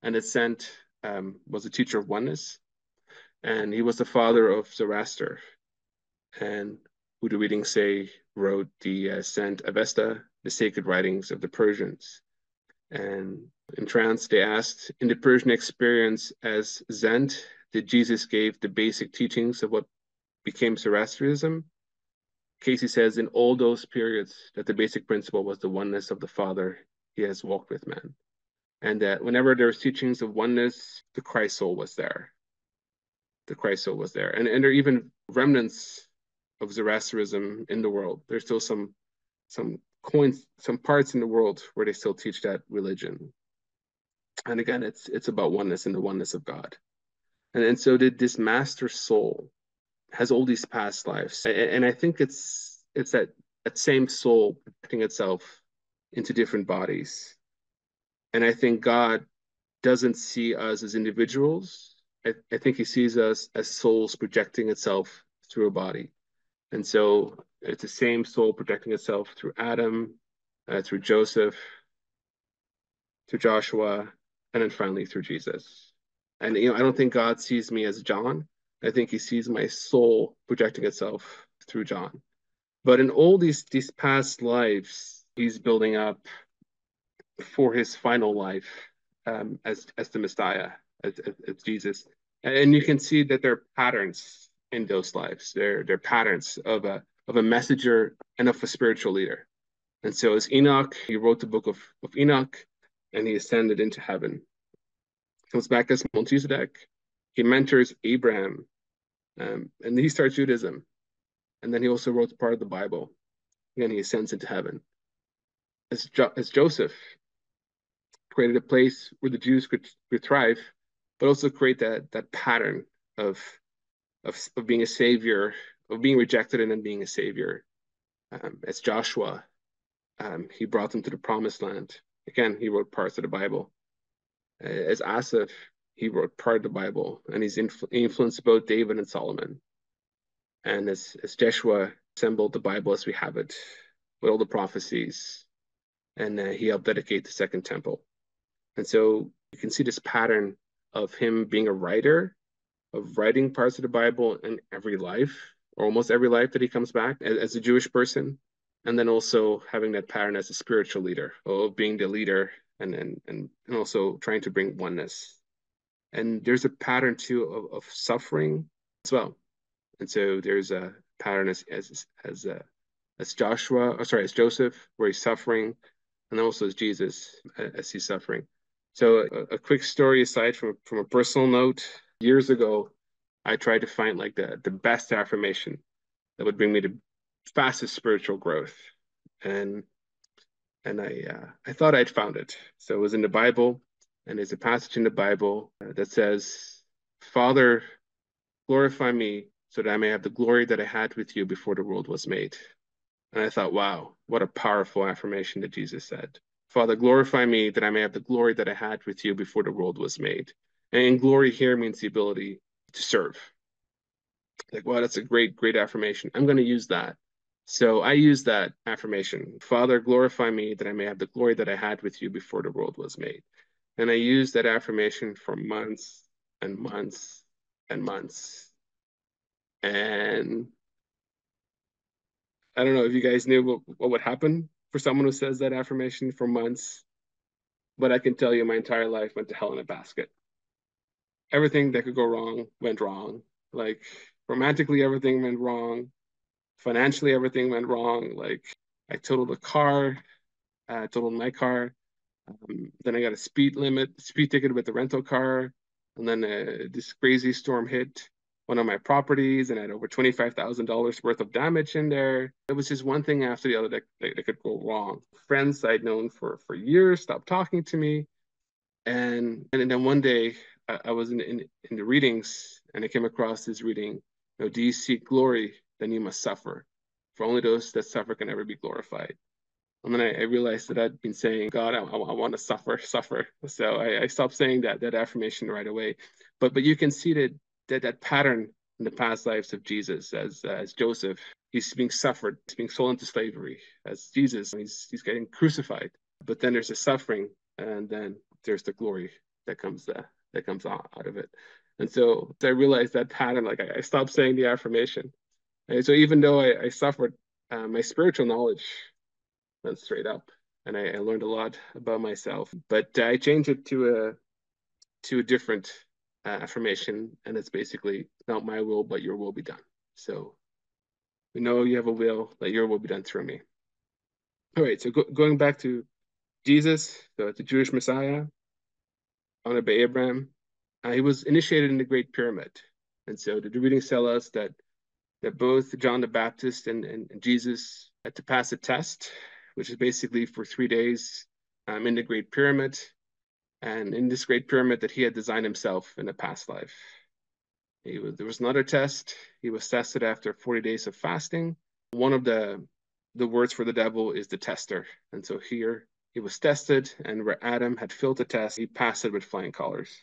and that Zent was a teacher of oneness, and he was the father of Zoroaster, and who the readings say wrote the Zend Avesta, the sacred writings of the Persians. And in trance, they asked, in the Persian experience as Zend, did Jesus gave the basic teachings of what became Zoroastrianism? Cayce says in all those periods that the basic principle was the oneness of the Father he has walked with man. And that whenever there was teachings of oneness, the Christ soul was there. The Christ soul was there. And there are even remnants of Zoroastrianism in the world. There's still some parts in the world where they still teach that religion. And again, it's about oneness and the oneness of God. And so did this master soul has all these past lives. And I think it's that same soul projecting itself into different bodies. And I think God doesn't see us as individuals. I think he sees us as souls projecting itself through a body. And so it's the same soul projecting itself through Adam, through Joseph, through Joshua, and then finally through Jesus. And I don't think God sees me as John. I think he sees my soul projecting itself through John. But in all these past lives, he's building up for his final life as the Messiah, as Jesus. And you can see that there are patterns in those lives. They're patterns of a messenger and of a spiritual leader. And so as Enoch, he wrote the book of Enoch, and he ascended into heaven. Comes back as Melchizedek. He mentors Abraham, and he starts Judaism. And then he also wrote part of the Bible. Again, he ascends into heaven. As Joseph created a place where the Jews could thrive, but also create that pattern of being a savior, of being rejected and then being a savior. As Joshua, he brought them to the promised land. Again, he wrote parts of the Bible. As Asaph, he wrote part of the Bible, and he's influenced both David and Solomon. And as Joshua assembled the Bible as we have it, with all the prophecies, and he helped dedicate the second temple. And so you can see this pattern of him being a writer, of writing parts of the Bible in every life, or almost every life that he comes back as a Jewish person, and then also having that pattern as a spiritual leader, of being the leader and also trying to bring oneness. And there's a pattern too of suffering as well. And so there's a pattern as Joseph, where he's suffering, and then also as Jesus as he's suffering. So a quick story aside from a personal note, years ago, I tried to find like the best affirmation that would bring me to fastest spiritual growth. And I thought I'd found it. So it was in the Bible, and there's a passage in the Bible that says, "Father, glorify me so that I may have the glory that I had with you before the world was made." And I thought, wow, what a powerful affirmation that Jesus said. "Father, glorify me that I may have the glory that I had with you before the world was made." And glory here means the ability to serve. Like, wow, that's a great affirmation. I'm going to use that. So I use that affirmation. "Father, glorify me that I may have the glory that I had with you before the world was made." And I used that affirmation for months and months and months. And I don't know if you guys knew what would happen for someone who says that affirmation for months, but I can tell you my entire life went to hell in a basket. Everything that could go wrong went wrong. Like romantically, everything went wrong. Financially, everything went wrong. Like I totaled a car, totaled my car. Then I got a speed ticket with the rental car. And then this crazy storm hit one of my properties and I had over $25,000 worth of damage in there. It was just one thing after the other that could go wrong. Friends I'd known for years stopped talking to me. And then one day I was in the readings and I came across this reading, do you seek glory? Then you must suffer. For only those that suffer can ever be glorified. And then I realized that I'd been saying, God, I want to suffer. So I stopped saying that affirmation right away. But you can see that pattern in the past lives of Jesus as Joseph. He's being suffered, he's being sold into slavery. As Jesus, he's getting crucified. But then there's the suffering, and then there's the glory that comes out of it. And so I realized that pattern. Like I stopped saying the affirmation. And so even though I suffered, my spiritual knowledge went straight up, and I learned a lot about myself. But I changed it to a different affirmation, and it's basically not my will, but your will be done. So we know you have a will, let your will be done through me. All right, so going back to Jesus, so the Jewish Messiah, honored by Abraham, he was initiated in the Great Pyramid. And so the readings tell us that both John the Baptist and Jesus had to pass a test, which is basically for 3 days in the Great Pyramid. And in this Great Pyramid that he had designed himself in a past life. There was another test. He was tested after 40 days of fasting. One of the words for the devil is the tester. And so here he was tested, and where Adam had failed the test, he passed it with flying colors.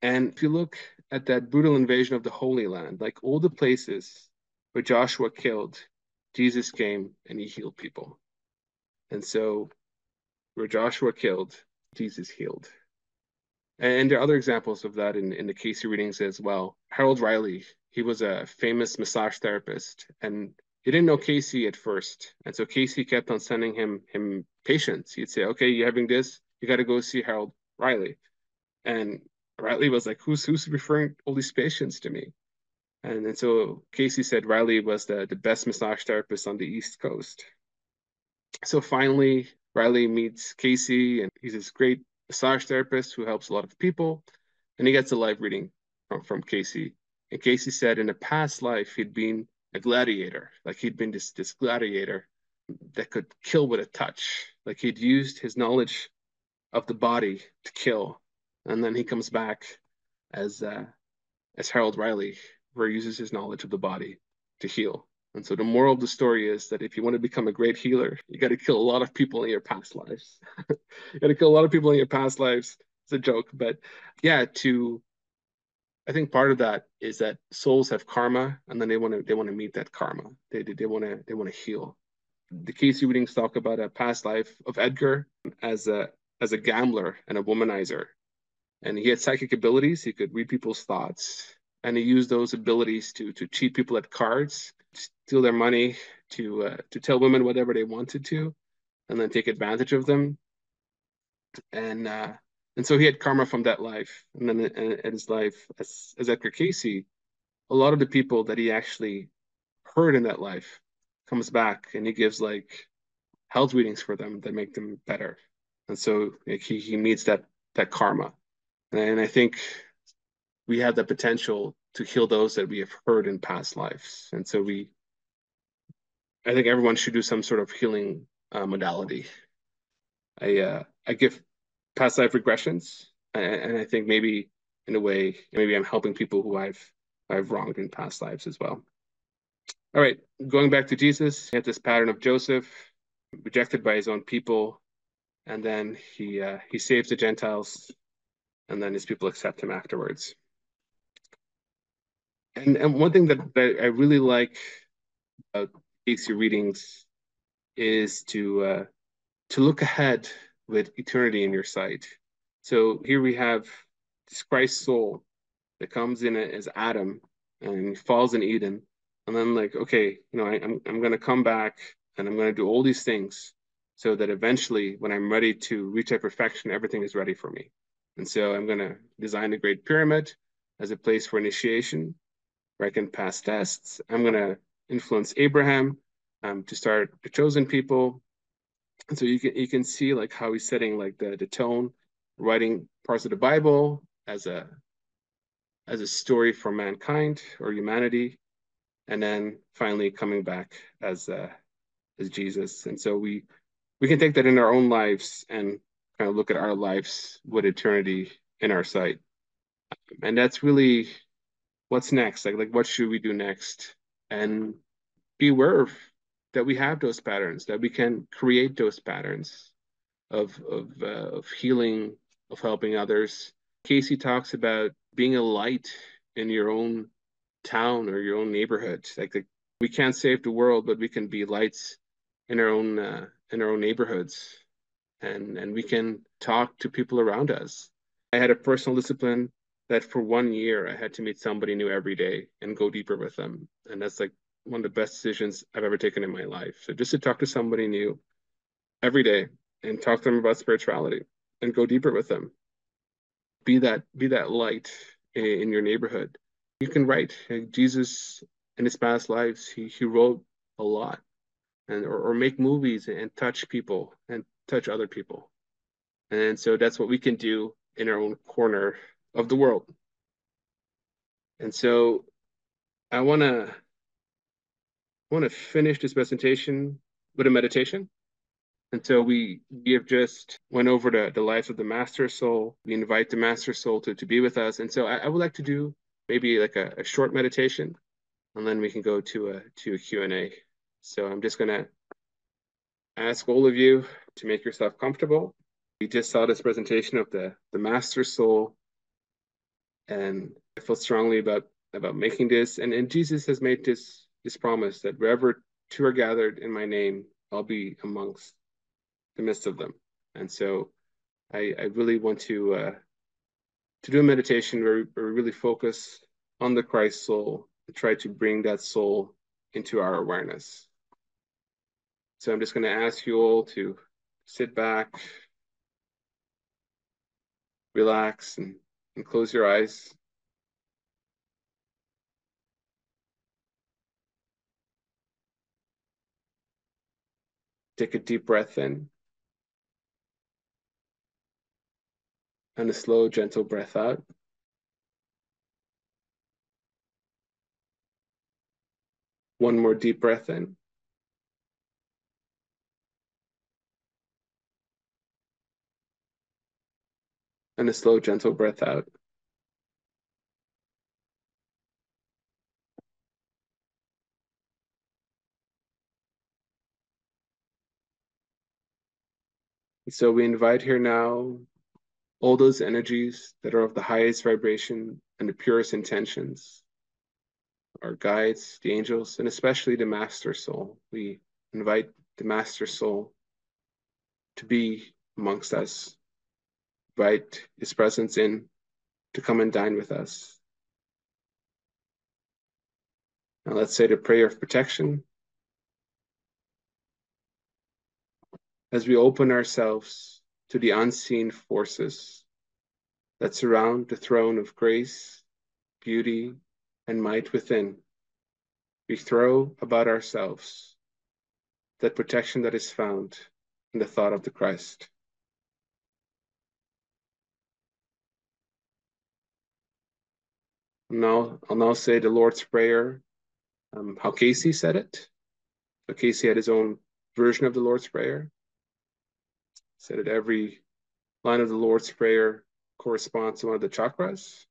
And if you look at that brutal invasion of the Holy Land, like all the places where Joshua killed, Jesus came and he healed people. And so where Joshua killed, Jesus healed. And there are other examples of that in the Cayce readings as well. Harold Reilly, he was a famous massage therapist, and he didn't know Cayce at first. And so Cayce kept on sending him patients. He'd say, okay, you're having this, you got to go see Harold Reilly. And Reilly was like, who's referring all these patients to me? And so Cayce said Reilly was the best massage therapist on the East Coast. So finally, Reilly meets Cayce, and he's this great massage therapist who helps a lot of people. And he gets a live reading from Cayce. And Cayce said in a past life, he'd been a gladiator. Like he'd been this gladiator that could kill with a touch. Like he'd used his knowledge of the body to kill. And then he comes back as Harold Reilly, where he uses his knowledge of the body to heal. And so the moral of the story is that if you want to become a great healer, you got to kill a lot of people in your past lives. You got to kill a lot of people in your past lives. It's a joke, but yeah, I think part of that is that souls have karma, and then they want to meet that karma. They want to heal. The Cayce readings talk about a past life of Edgar as a gambler and a womanizer, and he had psychic abilities. He could read people's thoughts, and he used those abilities to cheat people at cards, steal their money, to tell women whatever they wanted to, and then take advantage of them. And so he had karma from that life. And then in his life as Edgar Cayce, a lot of the people that he actually heard in that life comes back, and he gives like health readings for them that make them better. And so like, he meets that karma. And I think we have the potential to heal those that we have heard in past lives. And so I think everyone should do some sort of healing modality. I give past life regressions, and I think maybe in a way, maybe I'm helping people who I've wronged in past lives as well. All right, going back to Jesus, he had this pattern of Joseph, rejected by his own people, and then he saves the Gentiles, and then his people accept him afterwards. And one thing that I really like about Cayce readings is to look ahead with eternity in your sight. So here we have this Christ soul that comes in as Adam and falls in Eden. And then like, okay, I'm gonna come back and I'm gonna do all these things so that eventually when I'm ready to reach that perfection, everything is ready for me. And so I'm gonna design the Great Pyramid as a place for initiation where I can pass tests. I'm gonna influence Abraham to start the chosen people. And so you can see like how he's setting like the tone, writing parts of the Bible as a story for mankind or humanity, and then finally coming back as Jesus. And so we can take that in our own lives and kind of look at our lives with eternity in our sight. And that's really what's next. Like what should we do next? And be aware that we have those patterns, that we can create those patterns of healing, of helping others. Cayce talks about being a light in your own town or your own neighborhood. Like we can't save the world, but we can be lights in our own neighborhoods, and we can talk to people around us. I had a personal discipline that for 1 year I had to meet somebody new every day and go deeper with them, and that's like one of the best decisions I've ever taken in my life. So just to talk to somebody new every day and talk to them about spirituality and go deeper with them. Be that light in your neighborhood. You can write. Jesus in his past lives, he wrote a lot, and or make movies and touch people and touch other people. And so that's what we can do in our own corner of the world. And so I want to finish this presentation with a meditation. And so we have just went over the life of the master soul. We invite the master soul to be with us. And so I would like to do maybe like a short meditation, and then we can go to a Q&A. So I'm just gonna ask all of you to make yourself comfortable. We just saw this presentation of the master soul, and I feel strongly about making this. And Jesus has made this promise that wherever two are gathered in my name, I'll be amongst the midst of them. And so I really want to do a meditation where we really focus on the Christ soul and try to bring that soul into our awareness. So I'm just going to ask you all to sit back, relax, and close your eyes. Take a deep breath in and a slow, gentle breath out. One more deep breath in. And a slow, gentle breath out. And so we invite here now all those energies that are of the highest vibration and the purest intentions, our guides, the angels, and especially the master soul. We invite the master soul to be amongst us, invite his presence in to come and dine with us. Now let's say the prayer of protection as we open ourselves to the unseen forces that surround the throne of grace, beauty, and might within. We throw about ourselves that protection that is found in the thought of the Christ. I'll now say the Lord's Prayer, how Cayce said it. So Cayce had his own version of the Lord's Prayer. Said that every line of the Lord's Prayer corresponds to one of the chakras.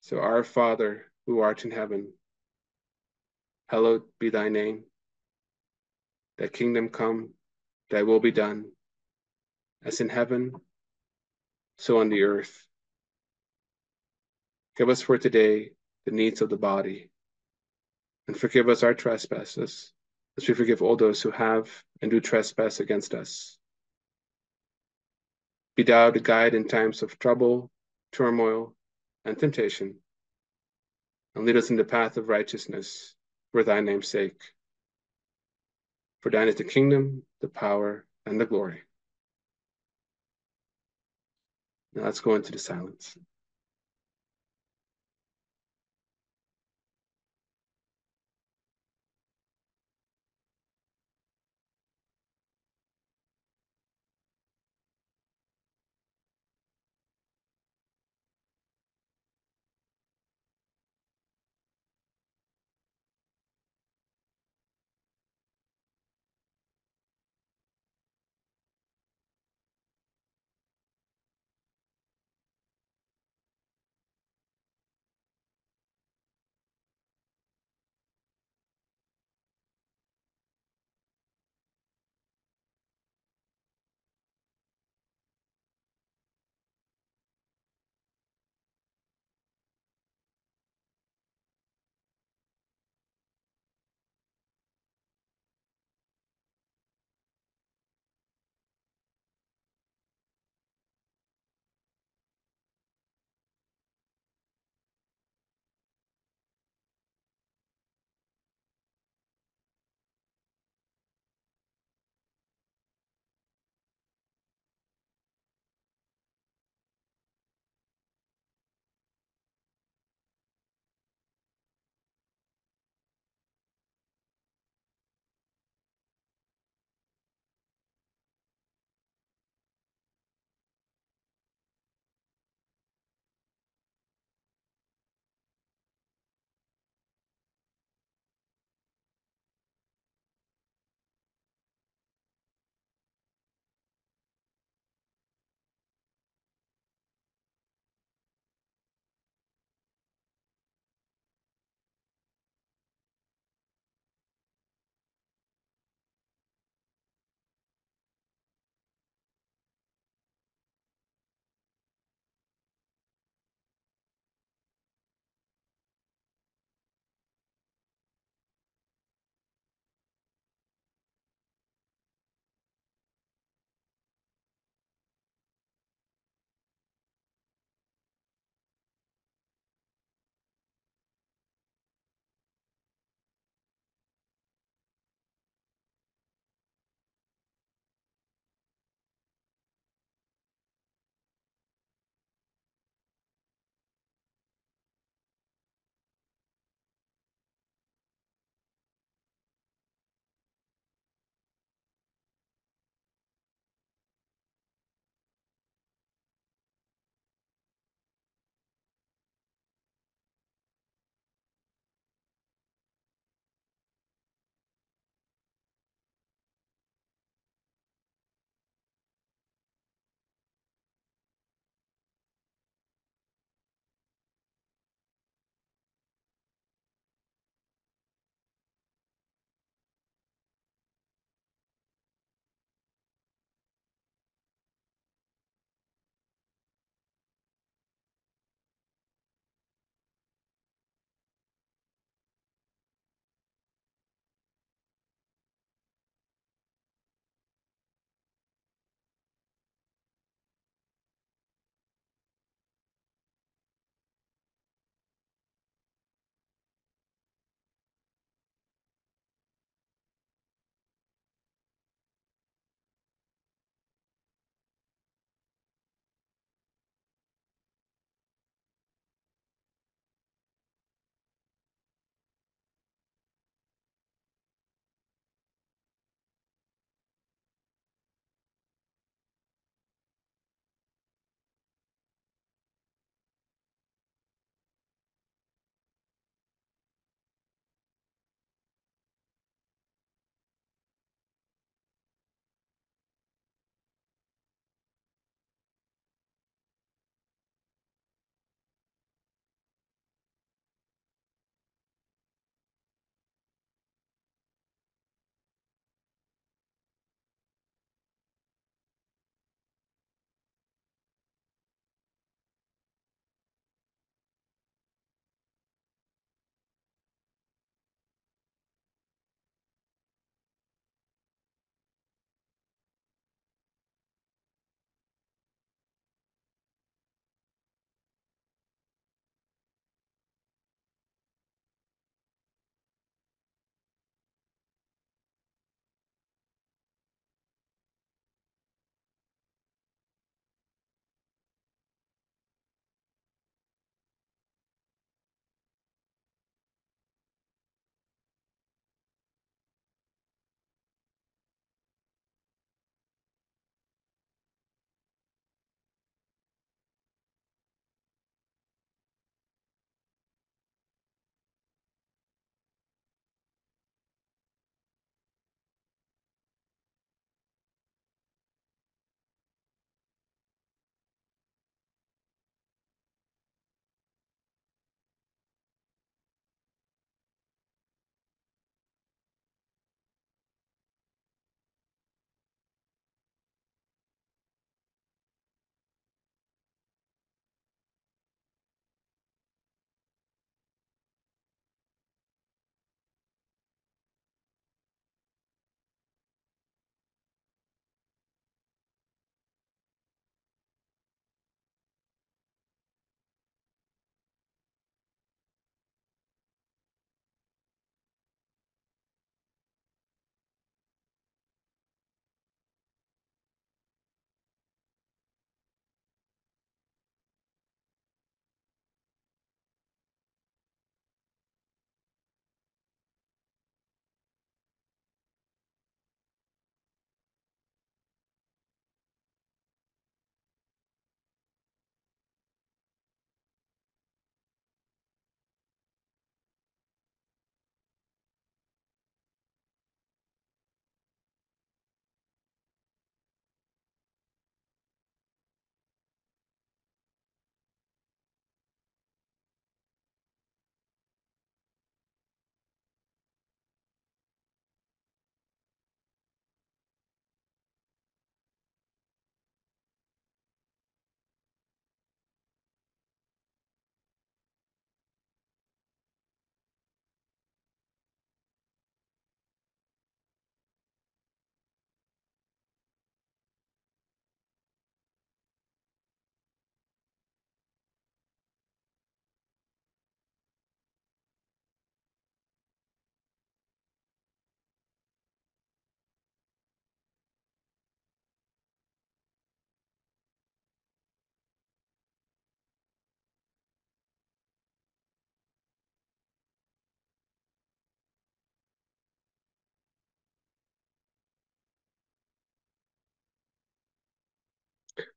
So, our Father, who art in heaven, hallowed be thy name. Thy kingdom come, thy will be done, as in heaven, so on the earth. Give us for today the needs of the body, and forgive us our trespasses, as we forgive all those who have and do trespass against us. Be thou the guide in times of trouble, turmoil, and temptation, and lead us in the path of righteousness for thy name's sake. For thine is the kingdom, the power, and the glory. Now let's go into the silence.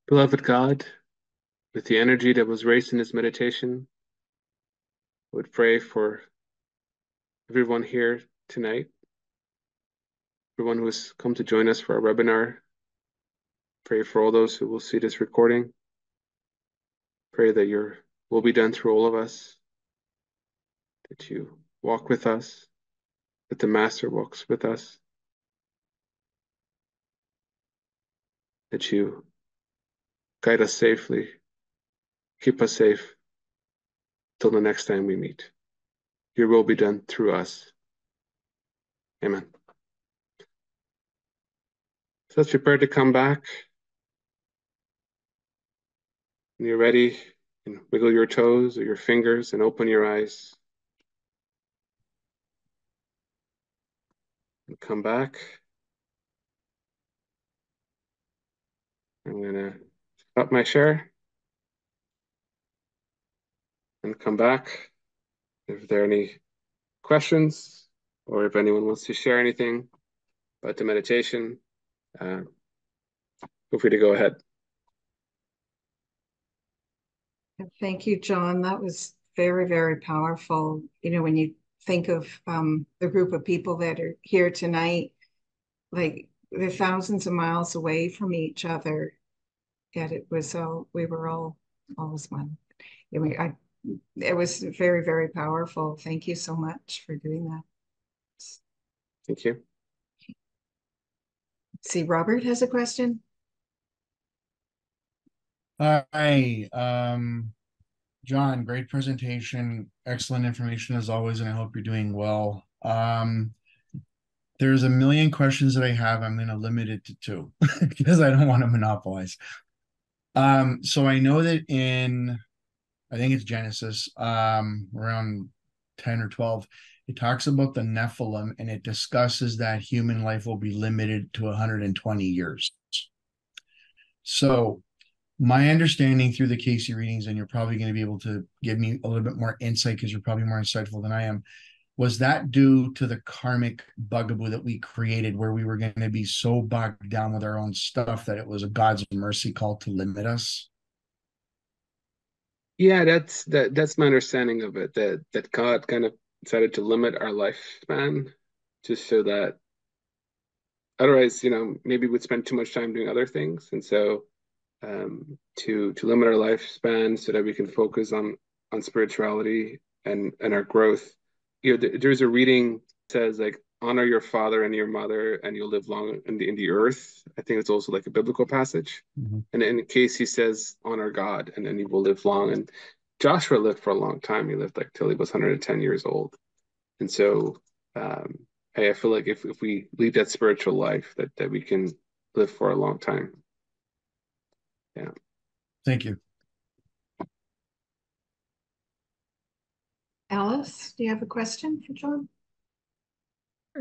Beloved God, with the energy that was raised in this meditation, I would pray for everyone here tonight, everyone who has come to join us for our webinar. Pray for all those who will see this recording. Pray that your will be done through all of us, that you walk with us, that the Master walks with us, that you guide us safely, keep us safe till the next time we meet. Your will be done through us. Amen. So let's prepare to come back. When you're ready, you can wiggle your toes or your fingers and open your eyes. And come back. I'm going to stop my share and come back. If there are any questions or if anyone wants to share anything about the meditation, feel free to go ahead. Thank you, Jon. That was very, very powerful. You know, when you think of the group of people that are here tonight, like they're thousands of miles away from each other, yet we were all always one. It was very, very powerful. Thank you so much for doing that. Thank you. See, Robert has a question. Hi, Jon, great presentation, excellent information as always, and I hope you're doing well. There's a million questions that I have. I'm going to limit it to two because I don't want to monopolize. So I know that I think it's Genesis, around 10 or 12, it talks about the Nephilim and it discusses that human life will be limited to 120 years. So my understanding through the Cayce readings, and you're probably going to be able to give me a little bit more insight because you're probably more insightful than I am, was that due to the karmic bugaboo that we created where we were going to be so bogged down with our own stuff that it was a God's mercy call to limit us? Yeah, that's my understanding of it, that God kind of decided to limit our lifespan just so that otherwise, maybe we'd spend too much time doing other things. And so to limit our lifespan so that we can focus on spirituality and our growth. There's a reading that says like honor your father and your mother and you'll live long in the earth. I think it's also like a biblical passage. Mm-hmm. And in Cayce he says honor God and then you will live long. And Joshua lived for a long time. He lived like till he was 110 years old. And so I feel like if we lead that spiritual life that we can live for a long time. Yeah. Thank you. Alice, do you have a question for Jon?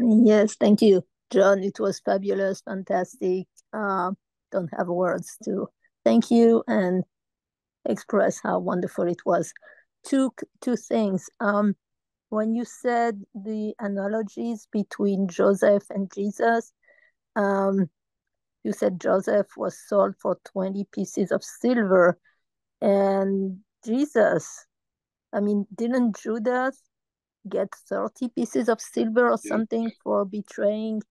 Yes, thank you, Jon. It was fabulous, fantastic. Don't have words to thank you and express how wonderful it was. Two things. When you said the analogies between Joseph and Jesus, you said Joseph was sold for 20 pieces of silver, and Jesus, didn't Judas get 30 pieces of silver or something for betraying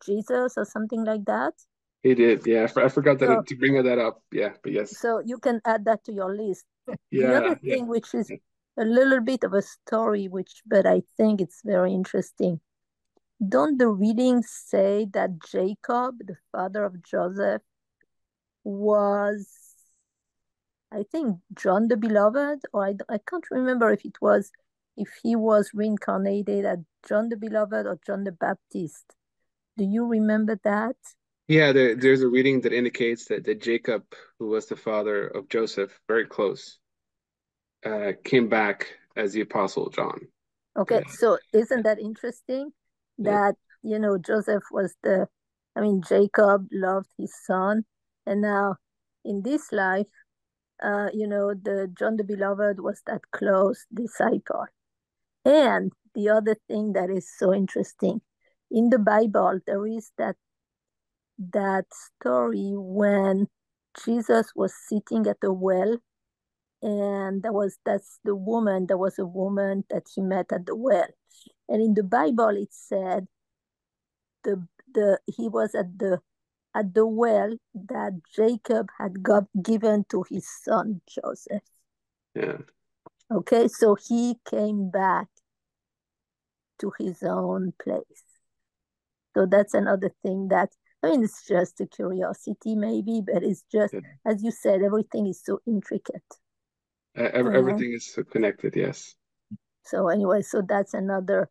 Jesus or something like that? He did, yeah. I forgot to bring that up. Yeah, but yes. So you can add that to your list. Yeah, the other thing, which is a little bit of a story, but I think it's very interesting. Don't the readings say that Jacob, the father of Joseph, was, I think, John the Beloved, or I can't remember if he was reincarnated as John the Beloved or John the Baptist. Do you remember that? Yeah, there's a reading that indicates that Jacob, who was the father of Joseph, very close, came back as the Apostle John. Okay, Yeah. so isn't that interesting that, Joseph was Jacob loved his son, and now in this life, the John the Beloved was that close disciple. And the other thing that is so interesting, in the Bible, there is that story when Jesus was sitting at a well, and that's the woman. There was a woman that he met at the well, and in the Bible it said he was at the well that Jacob had given to his son Joseph. Yeah. Okay, so he came back to his own place. So that's another thing that, I mean, it's just a curiosity maybe, but it's just, as you said, everything is so intricate. Everything is so connected, yes. So anyway, so that's another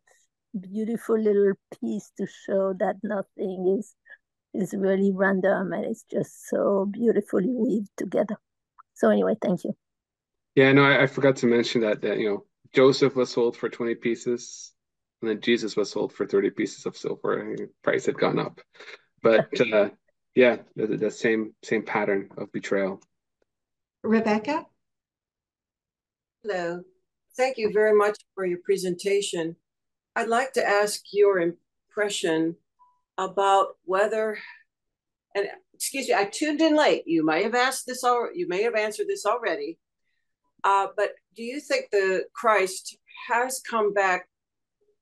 beautiful little piece to show that nothing is really random, and it's just so beautifully weaved together. So anyway, thank you. Yeah, no, I forgot to mention that Joseph was sold for 20 pieces, and then Jesus was sold for 30 pieces of silver. Price had gone up. But yeah, the same pattern of betrayal. Rebecca? Hello. Thank you very much for your presentation. I'd like to ask your impression about whether, and excuse me, I tuned in late. You may have asked this already, you may have answered this already. But do you think the Christ has come back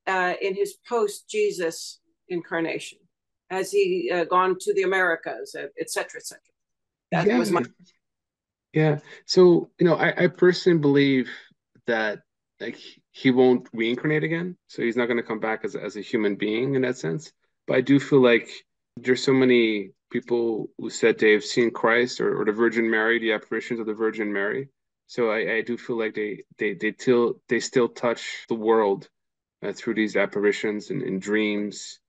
in his post-Jesus incarnation? Has he gone to the Americas, et cetera, et cetera? That was my... Yeah. So, I personally believe that like he won't reincarnate again. So he's not going to come back as a human being in that sense. But I do feel like there's so many people who said they've seen Christ or the Virgin Mary, the apparitions of the Virgin Mary. So I do feel like they still touch the world through these apparitions and dreams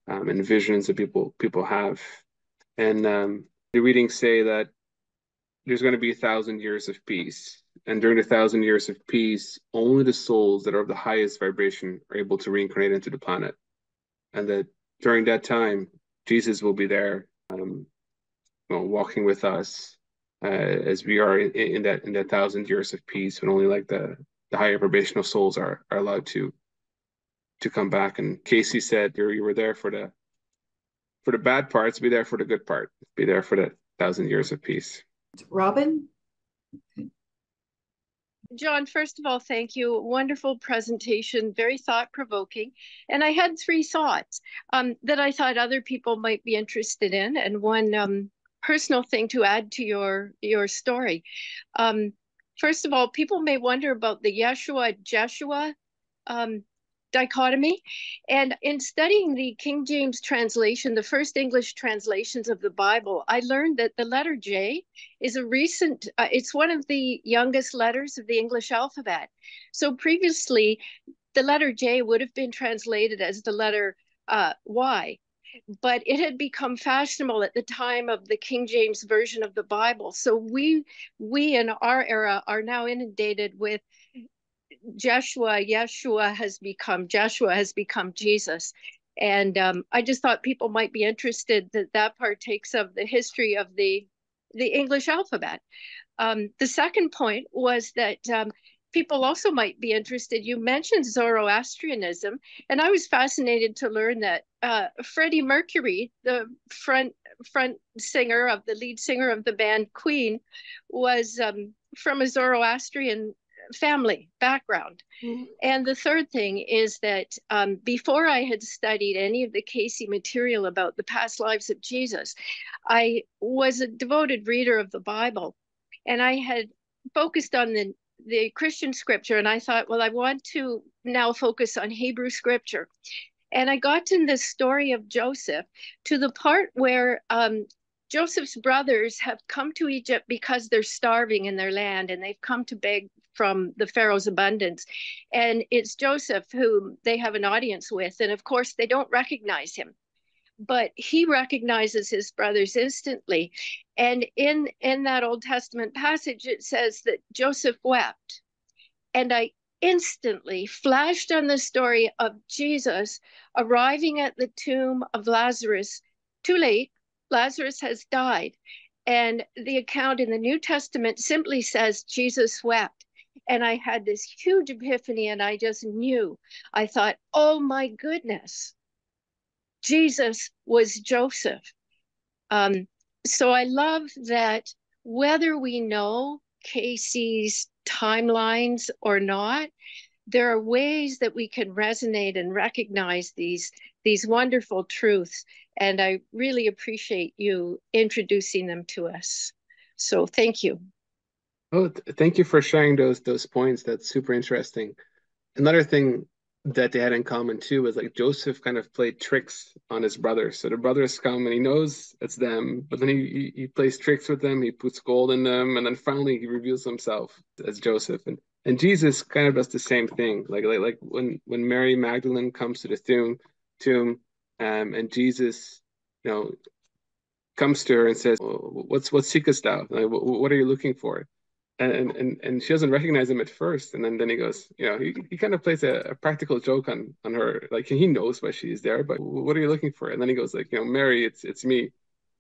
and visions that people have. And the readings say that there's going to be 1,000 years of peace. And during the 1,000 years of peace, only the souls that are of the highest vibration are able to reincarnate into the planet. And that during that time, Jesus will be there, walking with us as we are in that 1,000 years of peace, when only like the higher vibrational souls are allowed to come back. And Cayce said, you were there for the bad parts, be there for the good part, be there for the 1,000 years of peace. Robin? Jon, first of all, thank you. Wonderful presentation, very thought-provoking. And I had three thoughts that I thought other people might be interested in, and one personal thing to add to your story. First of all, people may wonder about the Yeshua-Jeshua dichotomy. And in studying the King James translation, the first English translations of the Bible, I learned that the letter J is a recent, it's one of the youngest letters of the English alphabet. So previously, the letter J would have been translated as the letter Y, but it had become fashionable at the time of the King James version of the Bible. So we in our era are now inundated with Yeshua has become Jesus. And I just thought people might be interested that partakes of the history of the English alphabet. The second point was that people also might be interested. You mentioned Zoroastrianism, and I was fascinated to learn that Freddie Mercury, the front singer of the lead singer of the band Queen, was from a Zoroastrian family background. Mm-hmm. And the third thing is that before I had studied any of the Cayce material about the past lives of Jesus, I was a devoted reader of the Bible, and I had focused on the Christian scripture, and I thought, well, I want to now focus on Hebrew scripture. And I got in the story of Joseph to the part where Joseph's brothers have come to Egypt because they're starving in their land, and they've come to beg from the Pharaoh's abundance. And it's Joseph whom they have an audience with. And of course, they don't recognize him, but he recognizes his brothers instantly. And in that Old Testament passage, it says that Joseph wept. And I instantly flashed on the story of Jesus arriving at the tomb of Lazarus. Too late, Lazarus has died. And the account in the New Testament simply says Jesus wept. And I had this huge epiphany, and I just knew. I thought, oh my goodness, Jesus was Joseph. So I love that whether we know Cayce's timelines or not, there are ways that we can resonate and recognize these wonderful truths. And I really appreciate you introducing them to us. So thank you. Oh, thank you for sharing those points. That's super interesting. Another thing that they had in common too was like Joseph kind of played tricks on his brothers. So the brothers come and he knows it's them, but then he plays tricks with them. He puts gold in them, and then finally he reveals himself as Joseph. And Jesus kind of does the same thing. Like when Mary Magdalene comes to the tomb, and Jesus, you know, comes to her and says, "What seekest thou? Like, what are you looking for?" And she doesn't recognize him at first, and then he goes, he kind of plays a practical joke on her, like he knows why she's there, but what are you looking for? And then he goes like, Mary, it's me.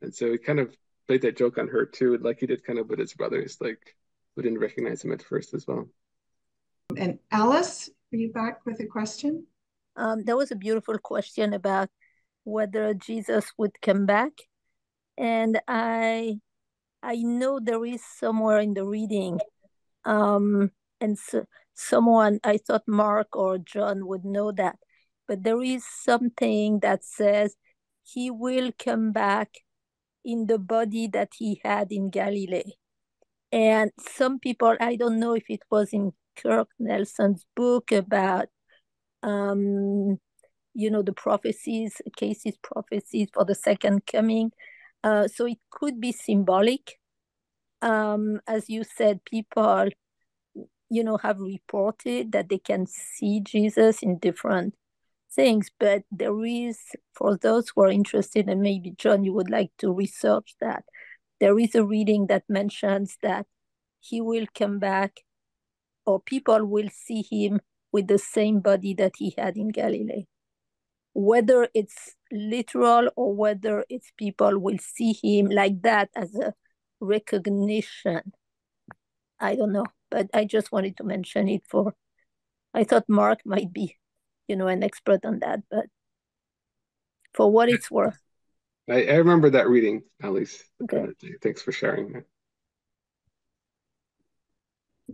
And so he kind of played that joke on her too, like he did kind of with his brothers, like who didn't recognize him at first as well. And Alice, are you back with a question? There was a beautiful question about whether Jesus would come back, and I know there is somewhere in the reading, and so someone, I thought Mark or John would know that, but there is something that says he will come back in the body that he had in Galilee. And some people, I don't know if it was in Kirk Nelson's book about, the prophecies, Cayce's prophecies for the second coming. So it could be symbolic. As you said, people, have reported that they can see Jesus in different things, but there is, for those who are interested, and maybe John, you would like to research that, there is a reading that mentions that he will come back, or people will see him with the same body that he had in Galilee. Whether it's literal or whether it's people will see him like that as a recognition, I don't know. But I just wanted to mention it I thought Mark might be, an expert on that, but for what it's worth. I remember that reading, Alice. Okay. Thanks for sharing that.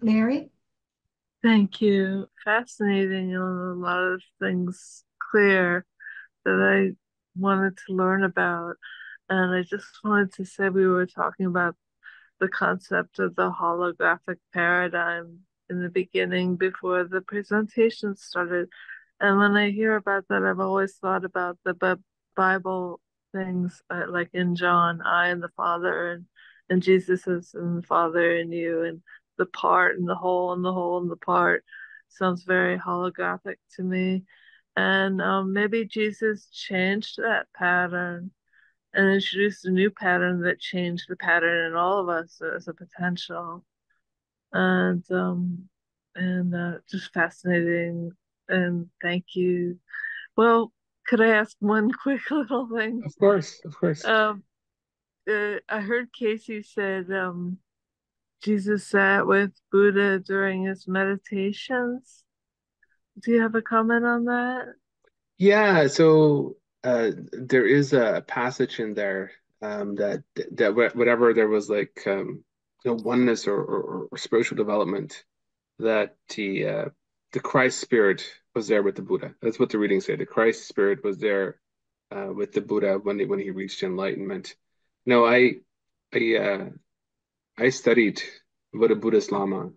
Mary? Thank you. Fascinating, and a lot of things clear that I wanted to learn about. And I just wanted to say, we were talking about the concept of the holographic paradigm in the beginning before the presentation started. And when I hear about that, I've always thought about the Bible things, like in John, I and the Father, and Jesus is in the Father and you, and the part and the whole and the whole and the part sounds very holographic to me. And maybe Jesus changed that pattern and introduced a new pattern that changed the pattern in all of us as a potential. And just fascinating. And thank you. Well, could I ask one quick little thing? Of course. I heard Cayce said Jesus sat with Buddha during his meditations. Do you have a comment on that? Yeah, so there is a passage in there that whatever there was like oneness or spiritual development, that the Christ spirit was there with the Buddha. That's what the readings say. The Christ spirit was there with the Buddha when he reached enlightenment. No, I studied with a Buddhist Lama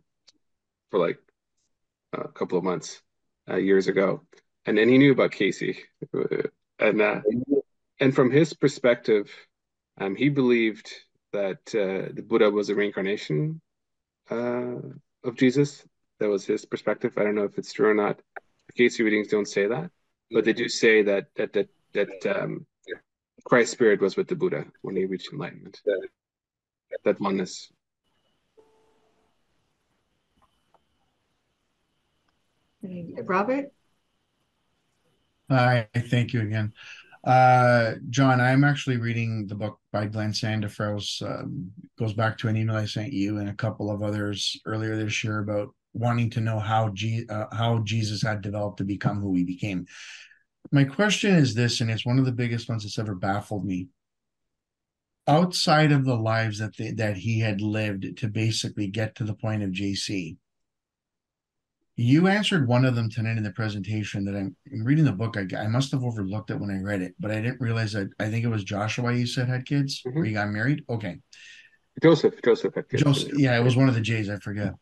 for like a couple of months years ago, and he knew about Cayce, and from his perspective, he believed that the Buddha was a reincarnation of Jesus. That was his perspective. I don't know if it's true or not. Cayce readings don't say that, but they do say that Christ's spirit was with the Buddha when he reached enlightenment. That oneness. Robert? Hi, thank you again. John, I'm actually reading the book by Glenn Sandefros. Goes back to an email I sent you and a couple of others earlier this year about wanting to know how Jesus had developed to become who he became. My question is this, and it's one of the biggest ones that's ever baffled me. outside of the lives that he had lived to basically get to the point of JC, you answered one of them tonight in the presentation that I'm reading the book. I must have overlooked it when I read it, but I didn't realize that. I think it was Joshua you said had kids, or he got married. Okay. Joseph had kids. Joseph, yeah, it was one of the J's, I forget.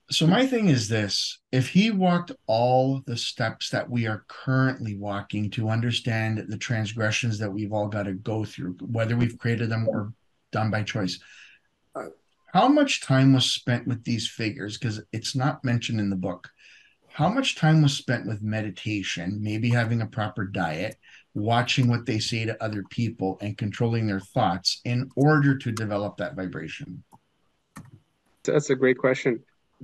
So my thing is this: if he walked all the steps that we are currently walking to understand the transgressions that we've all got to go through, whether we've created them or done by choice, how much time was spent with these figures? Because it's not mentioned in the book. How much time was spent with meditation, maybe having a proper diet, watching what they say to other people, and controlling their thoughts in order to develop that vibration? That's a great question.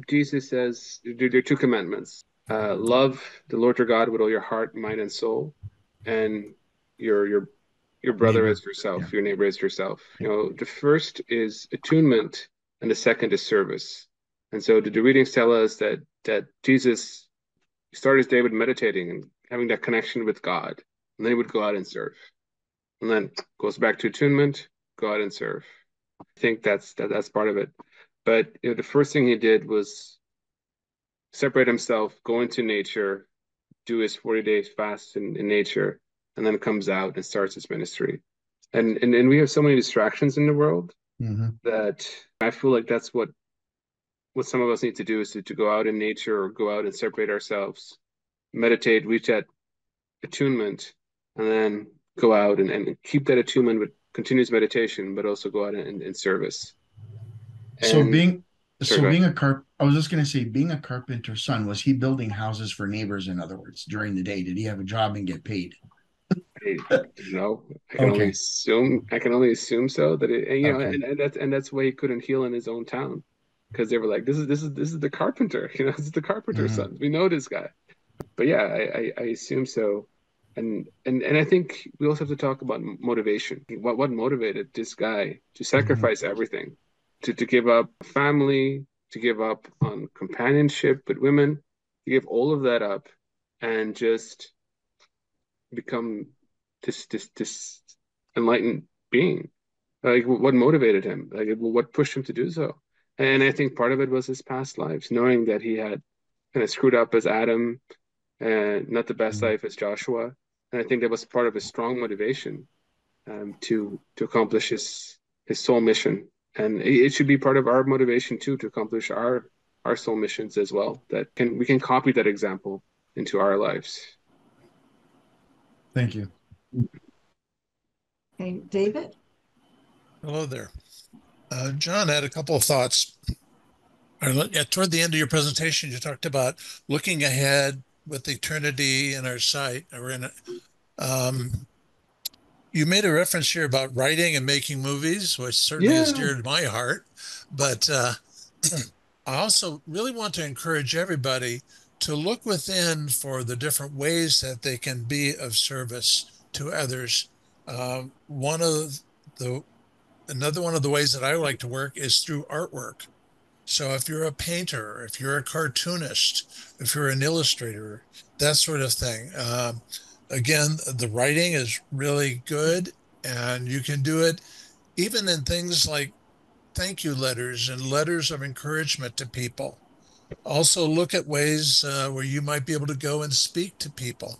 Jesus says there are two commandments. Love the Lord your God with all your heart, mind, and soul, and your brother Neighbor. as yourself, Yeah. your neighbor as yourself. You know, the first is attunement, and the second is service. And so the readings tell us that Jesus started his day with meditating and having that connection with God, and then he would go out and serve, and then goes back to attunement, go out and serve. I think that's part of it. But you know, the first thing he did was separate himself, go into nature, do his 40 days fast in nature, and then comes out and starts his ministry. And we have so many distractions in the world that I feel like that's what some of us need to do is to go out in nature or go out and separate ourselves, meditate, reach that attunement, and then go out and keep that attunement with continuous meditation, but also go out and service. So And being I was just going to say, being a carpenter's son, was he building houses for neighbors? In other words, during the day, did he have a job and get paid? I don't know. I can only assume. I can only assume so that it, and, you know, and that's why he couldn't heal in his own town, because they were like, this is the carpenter. You know, this is the carpenter's son. We know this guy. But yeah, I assume so. And I think we also have to talk about motivation. What motivated this guy to sacrifice everything, to give up family, to give up on companionship with women, to give all of that up, and just become this enlightened being. Like, what motivated him? Like, what pushed him to do so? And I think part of it was his past lives, knowing that he had kind of screwed up as Adam and not the best life as Joshua. And I think that was part of his strong motivation, to accomplish his soul mission. And it should be part of our motivation too, to accomplish our soul missions as well. We can copy that example into our lives. Thank you. Hey, David? Hello there. John, I had a couple of thoughts. Toward the end of your presentation, you talked about looking ahead with eternity in our sight. You made a reference here about writing and making movies, which certainly is dear to my heart. But I also really want to encourage everybody to look within for the different ways that they can be of service to others. Another one of the ways that I like to work is through artwork. So if you're a painter, if you're a cartoonist, if you're an illustrator, that sort of thing. Again, the writing is really good, and you can do it even in things like thank you letters and letters of encouragement to people. Also, look at ways where you might be able to go and speak to people.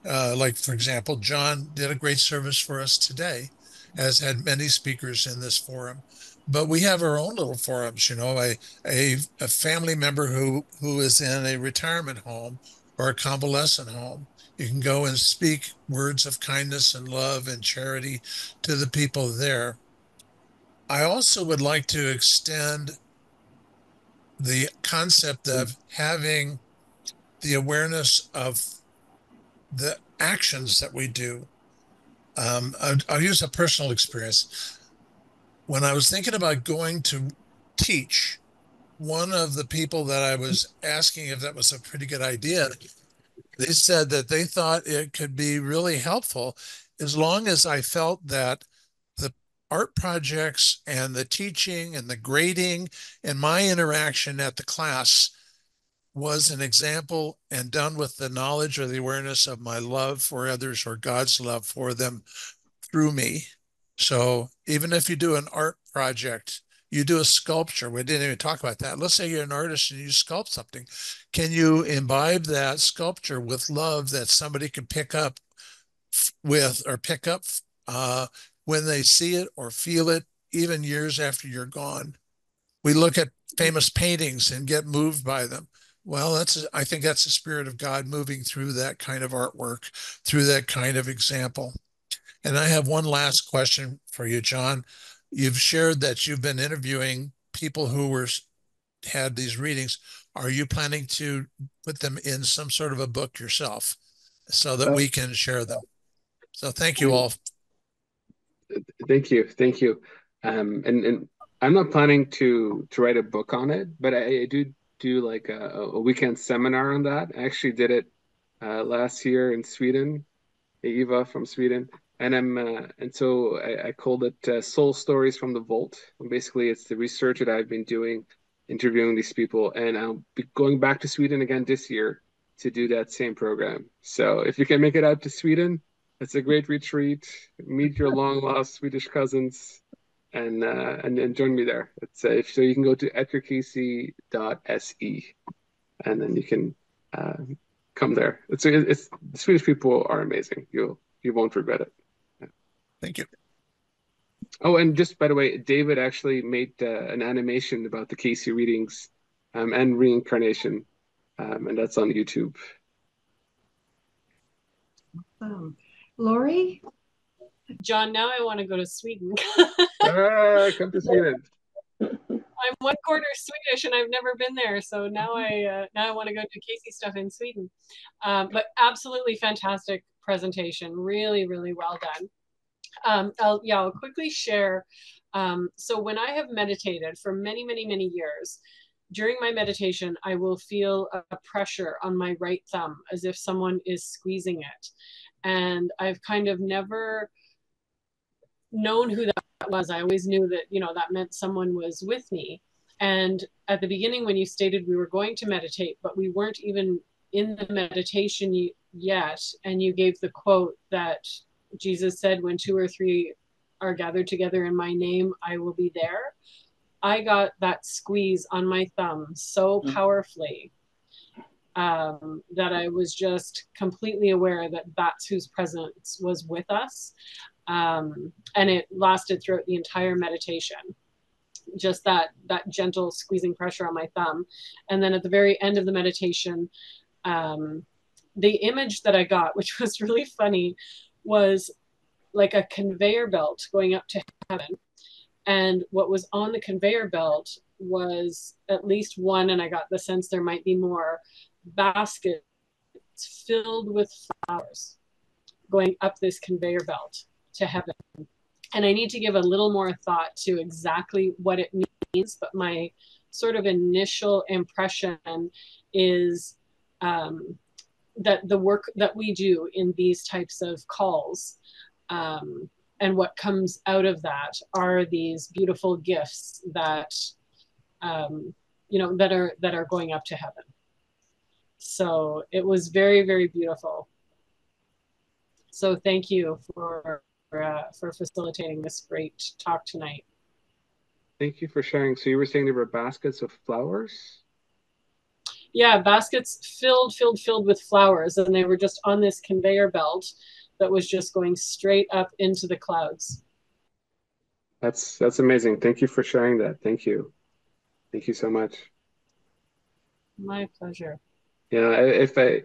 Like, for example, John did a great service for us today, has had many speakers in this forum. But we have our own little forums, you know, a family member who is in a retirement home or a convalescent home. You can go and speak words of kindness and love and charity to the people there. I also would like to extend the concept of having the awareness of the actions that we do. I'll use a personal experience. When I was thinking about going to teach, one of the people that I was asking if that was a pretty good idea, they said that they thought it could be really helpful as long as I felt that the art projects and the teaching and the grading and my interaction at the class was an example and done with the knowledge or the awareness of my love for others or God's love for them through me. So even if you do an art project, you do a sculpture, we didn't even talk about that. Let's say you're an artist and you sculpt something. Can you imbibe that sculpture with love that somebody can pick up with or pick up uh, when they see it or feel it, even years after you're gone? We look at famous paintings and get moved by them. Well, I think that's the spirit of God moving through that kind of artwork, through that kind of example. And I have one last question for you, Jon. You've shared that you've been interviewing people who had these readings. Are you planning to put them in some sort of a book yourself so that we can share them? So thank you all. Thank you, thank you. And I'm not planning to write a book on it, but I do like a weekend seminar on that. I actually did it last year in Sweden. Eva from Sweden, and so I called it Soul Stories from the Vault. And basically, it's the research that I've been doing, interviewing these people, and I'll be going back to Sweden again this year to do that same program. So if you can make it out to Sweden, it's a great retreat. Meet your long lost Swedish cousins, and join me there. It's so you can go to edgarcayce.se, and then you can. Come there. It's the Swedish people are amazing. You won't regret it. Yeah. Thank you. Oh, and just by the way, David actually made an animation about the Cayce readings and reincarnation, and that's on YouTube. Lori? Jon, now I want to go to Sweden. Come to Sweden. I'm one quarter Swedish and I've never been there, so now I want to go do Cayce stuff in Sweden. But absolutely fantastic presentation, really, really well done. I'll quickly share. So when I have meditated for many, many, many years, during my meditation, I will feel a pressure on my right thumb as if someone is squeezing it. And I've kind of never known who that was. I always knew that, that meant someone was with me. And at the beginning, when you stated we were going to meditate, but we weren't even in the meditation yet, and you gave the quote that Jesus said, when 2 or 3 are gathered together in my name, I will be there. I got that squeeze on my thumb so powerfully that I was just completely aware that that's whose presence was with us. And it lasted throughout the entire meditation, just that gentle squeezing pressure on my thumb. And then at the very end of the meditation, the image that I got, which was really funny, was like a conveyor belt going up to heaven. And what was on the conveyor belt was at least one, and I got the sense there might be more, baskets filled with flowers going up this conveyor belt to heaven. And I need to give a little more thought to exactly what it means, but my sort of initial impression is that the work that we do in these types of calls and what comes out of that are these beautiful gifts that that are going up to heaven. So it was very, very beautiful. So thank you for facilitating this great talk tonight. Thank you for sharing. So you were saying there were baskets of flowers? Yeah, baskets filled with flowers, and they were just on this conveyor belt that was just going straight up into the clouds. That's amazing. Thank you for sharing that. Thank you. Thank you so much. My pleasure. Yeah, if I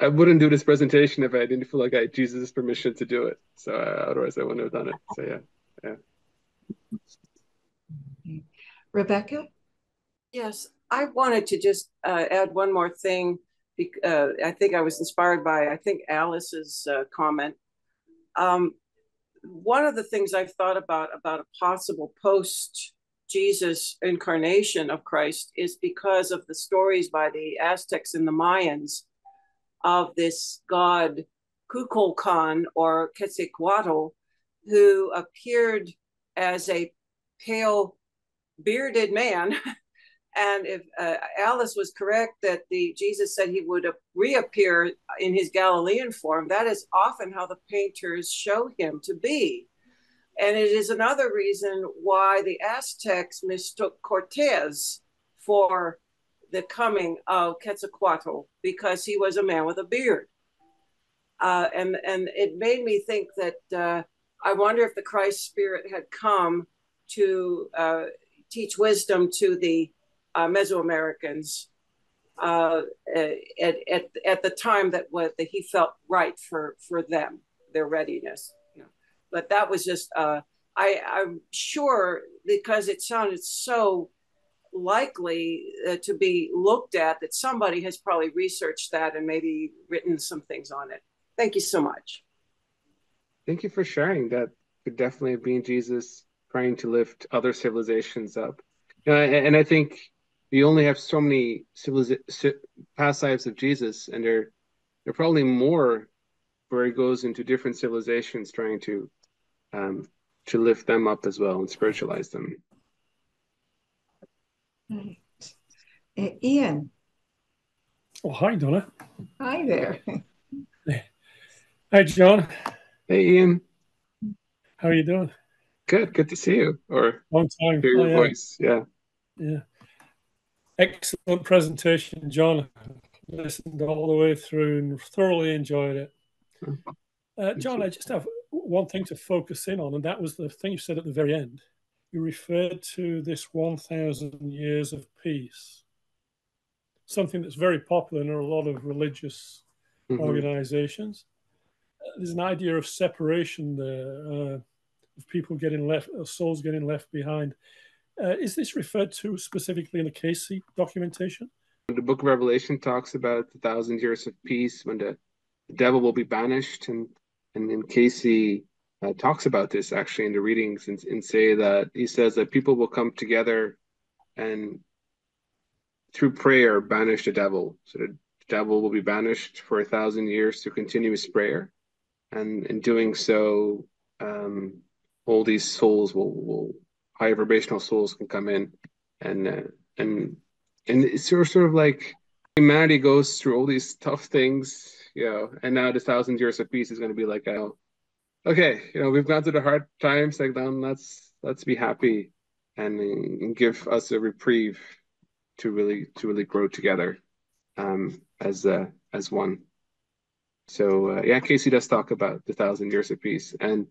wouldn't do this presentation if I didn't feel like I had Jesus' permission to do it. So otherwise I wouldn't have done it. So yeah. Rebecca? Yes, I wanted to just add one more thing. I think I was inspired by, Alice's comment. One of the things I've thought about a possible post-Jesus incarnation of Christ is because of the stories by the Aztecs and the Mayans of this god Kukulkan or Quetzalcoatl, who appeared as a pale bearded man. And if Alice was correct that Jesus said he would reappear in his Galilean form, that is often how the painters show him to be. And it is another reason why the Aztecs mistook Cortez for the coming of Quetzalcoatl, because he was a man with a beard. And it made me think that I wonder if the Christ spirit had come to teach wisdom to the Mesoamericans at the time that he felt right for them, their readiness. You know. But that was just, I'm sure, because it sounded so likely to be looked at, that somebody has probably researched that and maybe written some things on it. Thank you so much. Thank you for sharing. That could definitely have been Jesus trying to lift other civilizations up. And I think we only have so many past lives of Jesus, and there are probably more where he goes into different civilizations trying to lift them up as well and spiritualize them. Right. Ian. Oh, hi, Donna. Hi there. Hi, John. Hey, Ian. How are you doing? Good to see you. Or long time. Hear your voice. Yeah. Excellent presentation, John. Listened all the way through and thoroughly enjoyed it. John, I just have one thing to focus in on, and that was the thing you said at the very end. You referred to this 1,000 years of peace, something that's very popular in a lot of religious organizations. There's an idea of separation there, of people getting left, souls getting left behind. Is this referred to specifically in the Cayce documentation? The book of Revelation talks about the 1,000 years of peace when the devil will be banished, and Cayce talks about this actually in the readings, and say that he says that people will come together and through prayer banish the devil. So the devil will be banished for 1,000 years through continuous prayer, and in doing so, all these souls will high vibrational souls can come in, and it's sort of like humanity goes through all these tough things, and now the 1,000 years of peace is going to be like, okay, we've gone through the hard times, like, then let's be happy and give us a reprieve to really grow together as one. So Cayce does talk about the 1,000 years of peace, and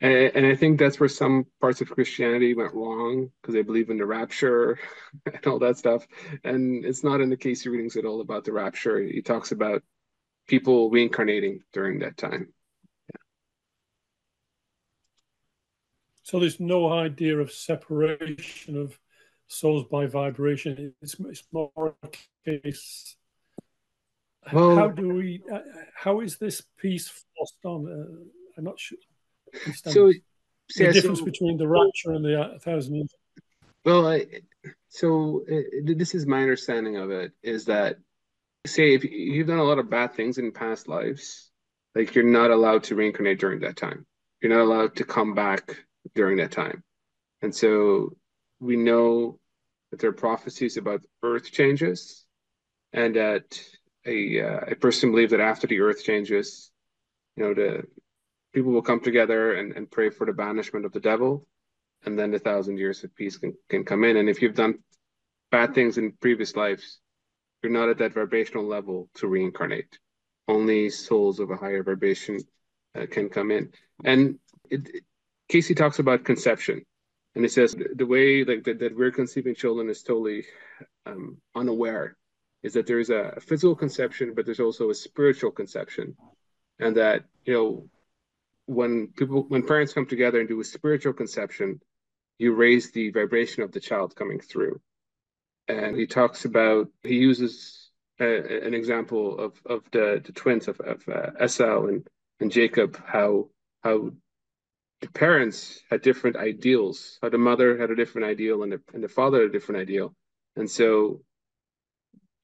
I think that's where some parts of Christianity went wrong, because they believe in the rapture and all that stuff. And it's not in the Cayce readings at all about the rapture. He talks about people reincarnating during that time. So there's no idea of separation of souls by vibration. It's more a case. Well, how is this piece forced on? I'm not sure. So the difference between the rapture and the 1,000 years. Well, this is my understanding of it, is that, say, if you've done a lot of bad things in past lives, like, you're not allowed to reincarnate during that time. You're not allowed to come back during that time. And so we know that there are prophecies about earth changes, and that I personally believe that after the earth changes, the people will come together and pray for the banishment of the devil, and then the 1,000 years of peace can come in. And if you've done bad things in previous lives, you're not at that vibrational level to reincarnate. Only souls of a higher vibration can come in. And Cayce talks about conception, and it says the way that we're conceiving children is totally unaware, is that there's a physical conception, but there's also a spiritual conception, and that when parents come together and do a spiritual conception, you raise the vibration of the child coming through. And he uses an example of the twins of Esau and Jacob, how the parents had different ideals, how the mother had a different ideal and the father had a different ideal. And so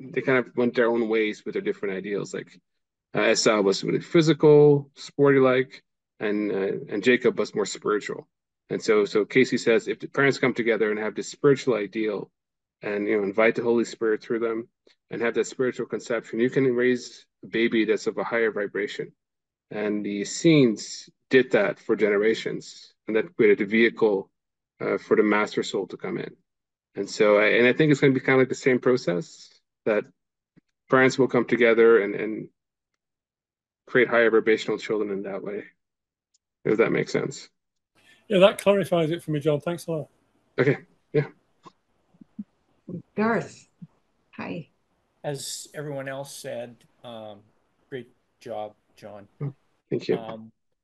they kind of went their own ways with their different ideals. Like Esau was really physical, sporty-like, and Jacob was more spiritual. And so Cayce says, if the parents come together and have this spiritual ideal, and invite the Holy Spirit through them and have that spiritual conception, you can raise a baby that's of a higher vibration. And the scenes did that for generations, and that created a vehicle for the master soul to come in. And so, I think it's going to be kind of like the same process, that parents will come together and create higher vibrational children in that way, if that makes sense. Yeah, that clarifies it for me, Jon. Thanks a lot. Okay, yeah. Garth, hi. As everyone else said, great job, Jon. Thank you.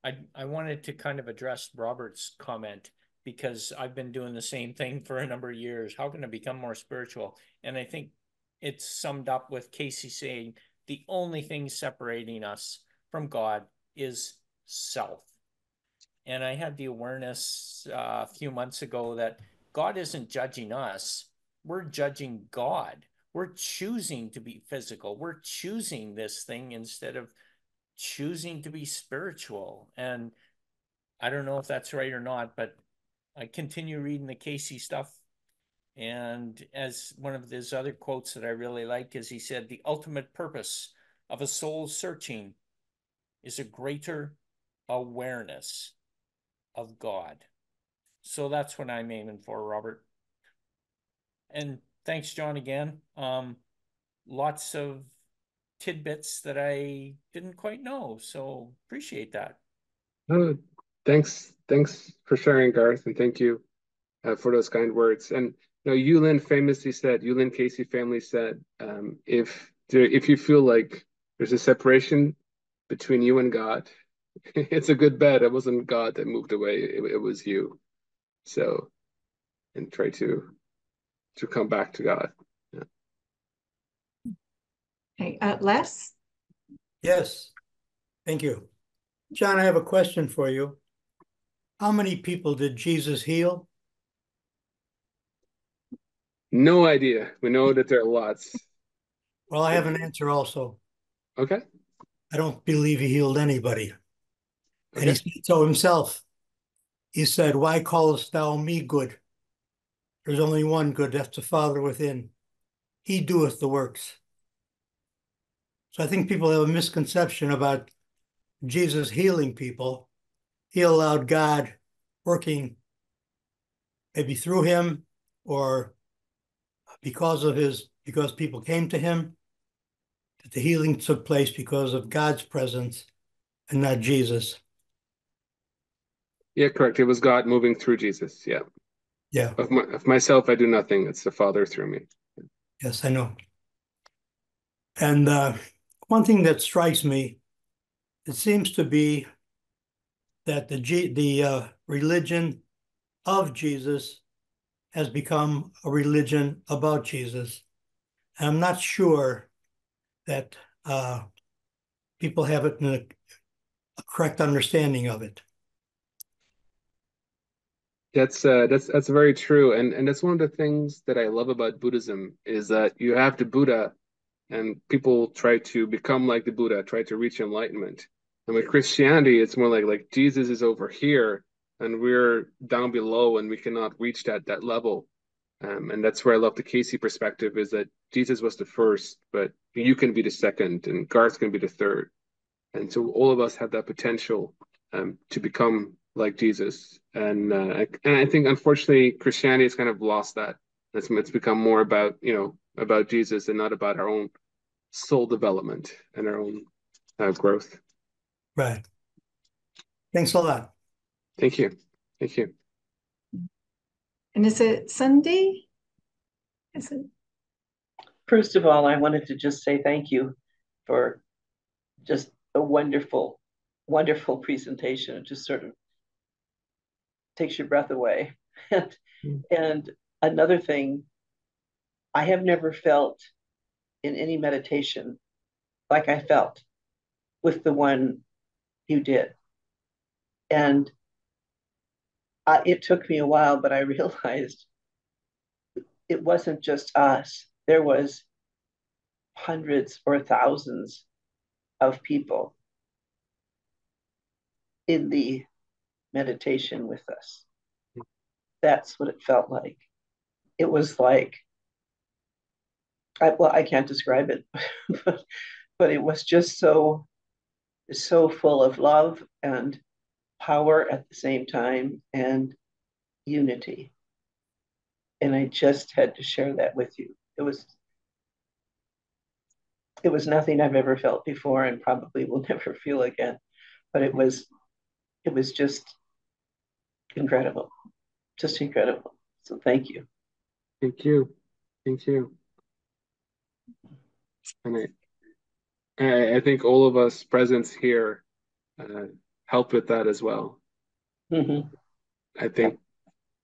I wanted to kind of address Robert's comment, because I've been doing the same thing for a number of years. How can I become more spiritual? And I think it's summed up with Cayce saying the only thing separating us from God is self. And I had the awareness a few months ago that God isn't judging us. We're judging God. We're choosing to be physical. We're choosing this thing instead of choosing to be spiritual. And I don't know if that's right or not, but I continue reading the Cayce stuff. And as one of his other quotes that I really like is, he said, the ultimate purpose of a soul searching is a greater awareness of God. So that's what I'm aiming for, Robert. And thanks, Jon, again. Lots of tidbits that I didn't quite know, so appreciate that. Thanks for sharing, Garth, and thank you for those kind words. And Yulin famously said, Yulin Cayce family said, if you feel like there's a separation between you and God, it's a good bet it wasn't God that moved away, it was you. So, and try to come back to God. Yeah. Hey, Les? Yes, thank you. Jon, I have a question for you. How many people did Jesus heal? No idea. We know that there are lots. Well, I have an answer also. Okay. I don't believe he healed anybody. Okay. And he said so himself. He said, why callest thou me good? There's only one good, that's the Father within. He doeth the works. So I think people have a misconception about Jesus healing people. He allowed God working maybe through him, or because people came to him, that the healing took place because of God's presence and not Jesus. Yeah, correct. It was God moving through Jesus. Yeah. Yeah. Of myself, I do nothing. It's the Father through me. Yes, I know. And one thing that strikes me, it seems to be that the religion of Jesus has become a religion about Jesus. And I'm not sure that people have it in a correct understanding of it. That's very true, and that's one of the things that I love about Buddhism, is that you have the Buddha, and people try to become like the Buddha, try to reach enlightenment. And with Christianity, it's more like Jesus is over here, and we're down below, and we cannot reach that level. And that's where I love the Cayce perspective, is that Jesus was the first, but you can be the second, and Garth can be the third. And so all of us have that potential to become like Jesus. And I think, unfortunately, Christianity has kind of lost that. It's become more about about Jesus and not about our own soul development and our own growth. Right. Thanks a lot. Thank you. Thank you. And is it Sunday? Is it? First of all, I wanted to just say thank you for just a wonderful, wonderful presentation. It just sort of takes your breath away. And another thing, I have never felt in any meditation like I felt with the one you did. And it took me a while, but I realized it wasn't just us. There was hundreds or thousands of people in the meditation with us. That's what it felt like. It was like, I can't describe it, but it was just so full of love and power at the same time and unity. And I just had to share that with you. It was nothing I've ever felt before and probably will never feel again. But it was just incredible. Just incredible. So thank you. Thank you. Thank you. And I think all of us presents here helped with that as well. Mm-hmm. I think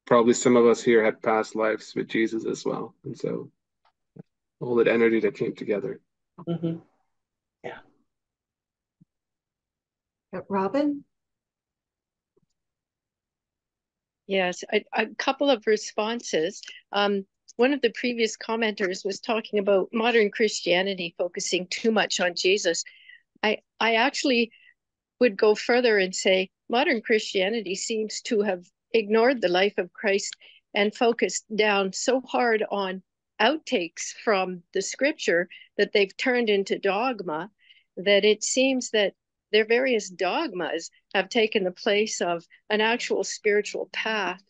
probably some of us here had past lives with Jesus as well. And so all that energy that came together. Mm-hmm. Yeah. Robin? Yes, a couple of responses. One of the previous commenters was talking about modern Christianity focusing too much on Jesus. I actually would go further and say modern Christianity seems to have ignored the life of Christ and focused down so hard on outtakes from the scripture that they've turned into dogma, that it seems that their various dogmas have taken the place of an actual spiritual path,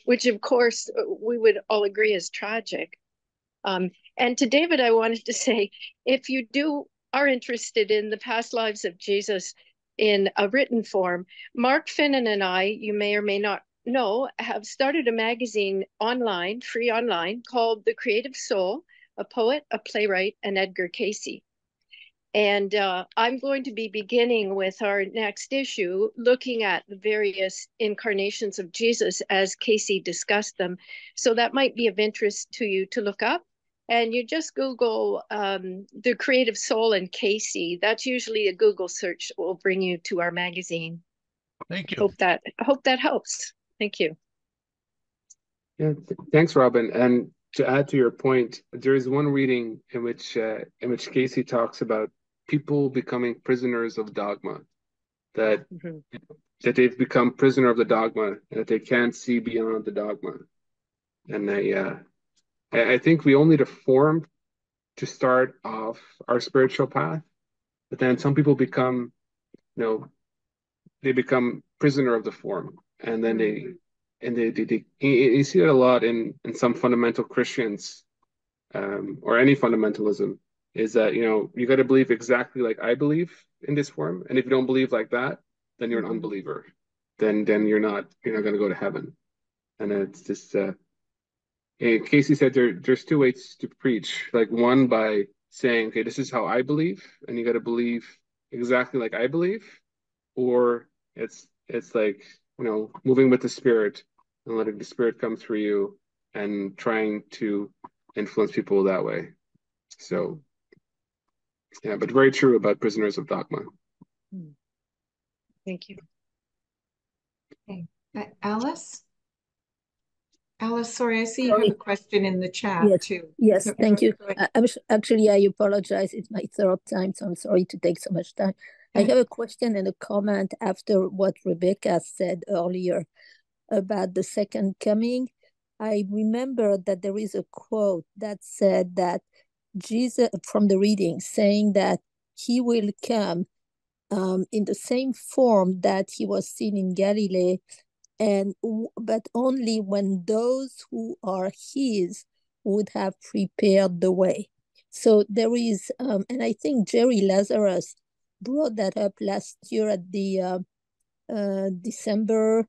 which of course we would all agree is tragic. And to David, I wanted to say, if you are interested in the past lives of Jesus in a written form, Mark Finnan and I, you may or may not know, have started a magazine online, free online, called The Creative Soul, a poet, a playwright, and Edgar Cayce. And I'm going to be beginning with our next issue, looking at the various incarnations of Jesus as Cayce discussed them. So that might be of interest to you to look up. And you just Google The Creative Soul and Cayce. That's usually a Google search that will bring you to our magazine. Thank you. Hope that helps. Thank you. Yeah, thanks, Robin. And to add to your point, there is one reading in which Cayce talks about people becoming prisoners of dogma, that they've become prisoner of the dogma, and that they can't see beyond the dogma. And I think we all need a form to start off our spiritual path, but then some people become, they become prisoner of the form, and then you see it a lot in some fundamental Christians, or any fundamentalism, is that you got to believe exactly like I believe in this form, and if you don't believe like that, then you're an unbeliever. Then you're not going to go to heaven. And it's just Cayce said there's two ways to preach. Like, one by saying, okay, this is how I believe, and you got to believe exactly like I believe, or it's like moving with the Spirit and letting the Spirit come through you and trying to influence people that way. So, yeah, but very true about prisoners of dogma. Thank you. Okay. Alice? Alice, sorry, I see you have a question in the chat too. Yes, thank you. Actually, I apologize. It's my third time, so I'm sorry to take so much time. I have a question and a comment after what Rebecca said earlier about the second coming. I remember that there is a quote that said that Jesus, from the reading, saying that he will come in the same form that he was seen in Galilee, but only when those who are his would have prepared the way. So there is, and I think Jerry Lazarus brought that up last year at the December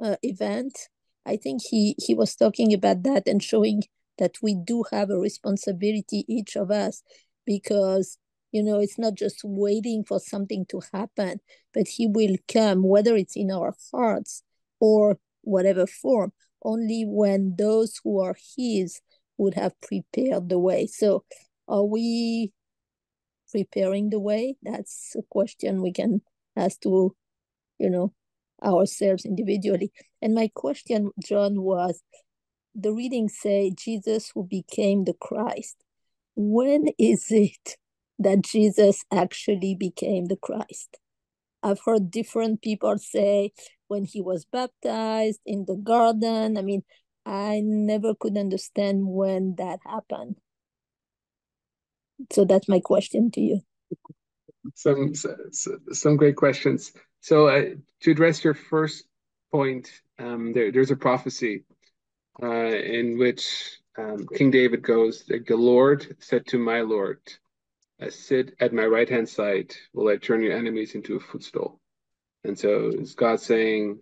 event. I think he was talking about that and showing that we do have a responsibility, each of us, because it's not just waiting for something to happen, but he will come, whether it's in our hearts or whatever form, only when those who are his would have prepared the way. So are we preparing the way? That's a question we can ask to ourselves individually. And my question, John, was, the readings say Jesus who became the Christ. When is it that Jesus actually became the Christ? I've heard different people say when he was baptized in the garden. I mean, I never could understand when that happened. So that's my question to you. Some great questions. So to address your first point, there's a prophecy in which King David goes, the Lord said to my Lord, sit at my right hand side, will I turn your enemies into a footstool. And so it's God saying,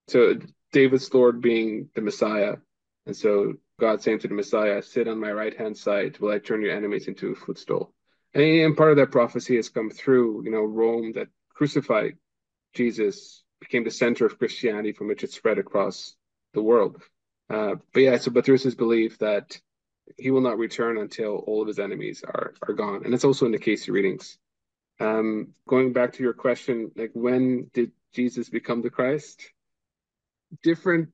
so David's Lord being the Messiah. And so God saying to the Messiah, sit on my right hand side, will I turn your enemies into a footstool. And part of that prophecy has come through, Rome that crucified Jesus became the center of Christianity from which it spread across the world. But there's this belief that he will not return until all of his enemies are gone. And it's also in the Cayce Readings. Going back to your question, like when did Jesus become the Christ? Different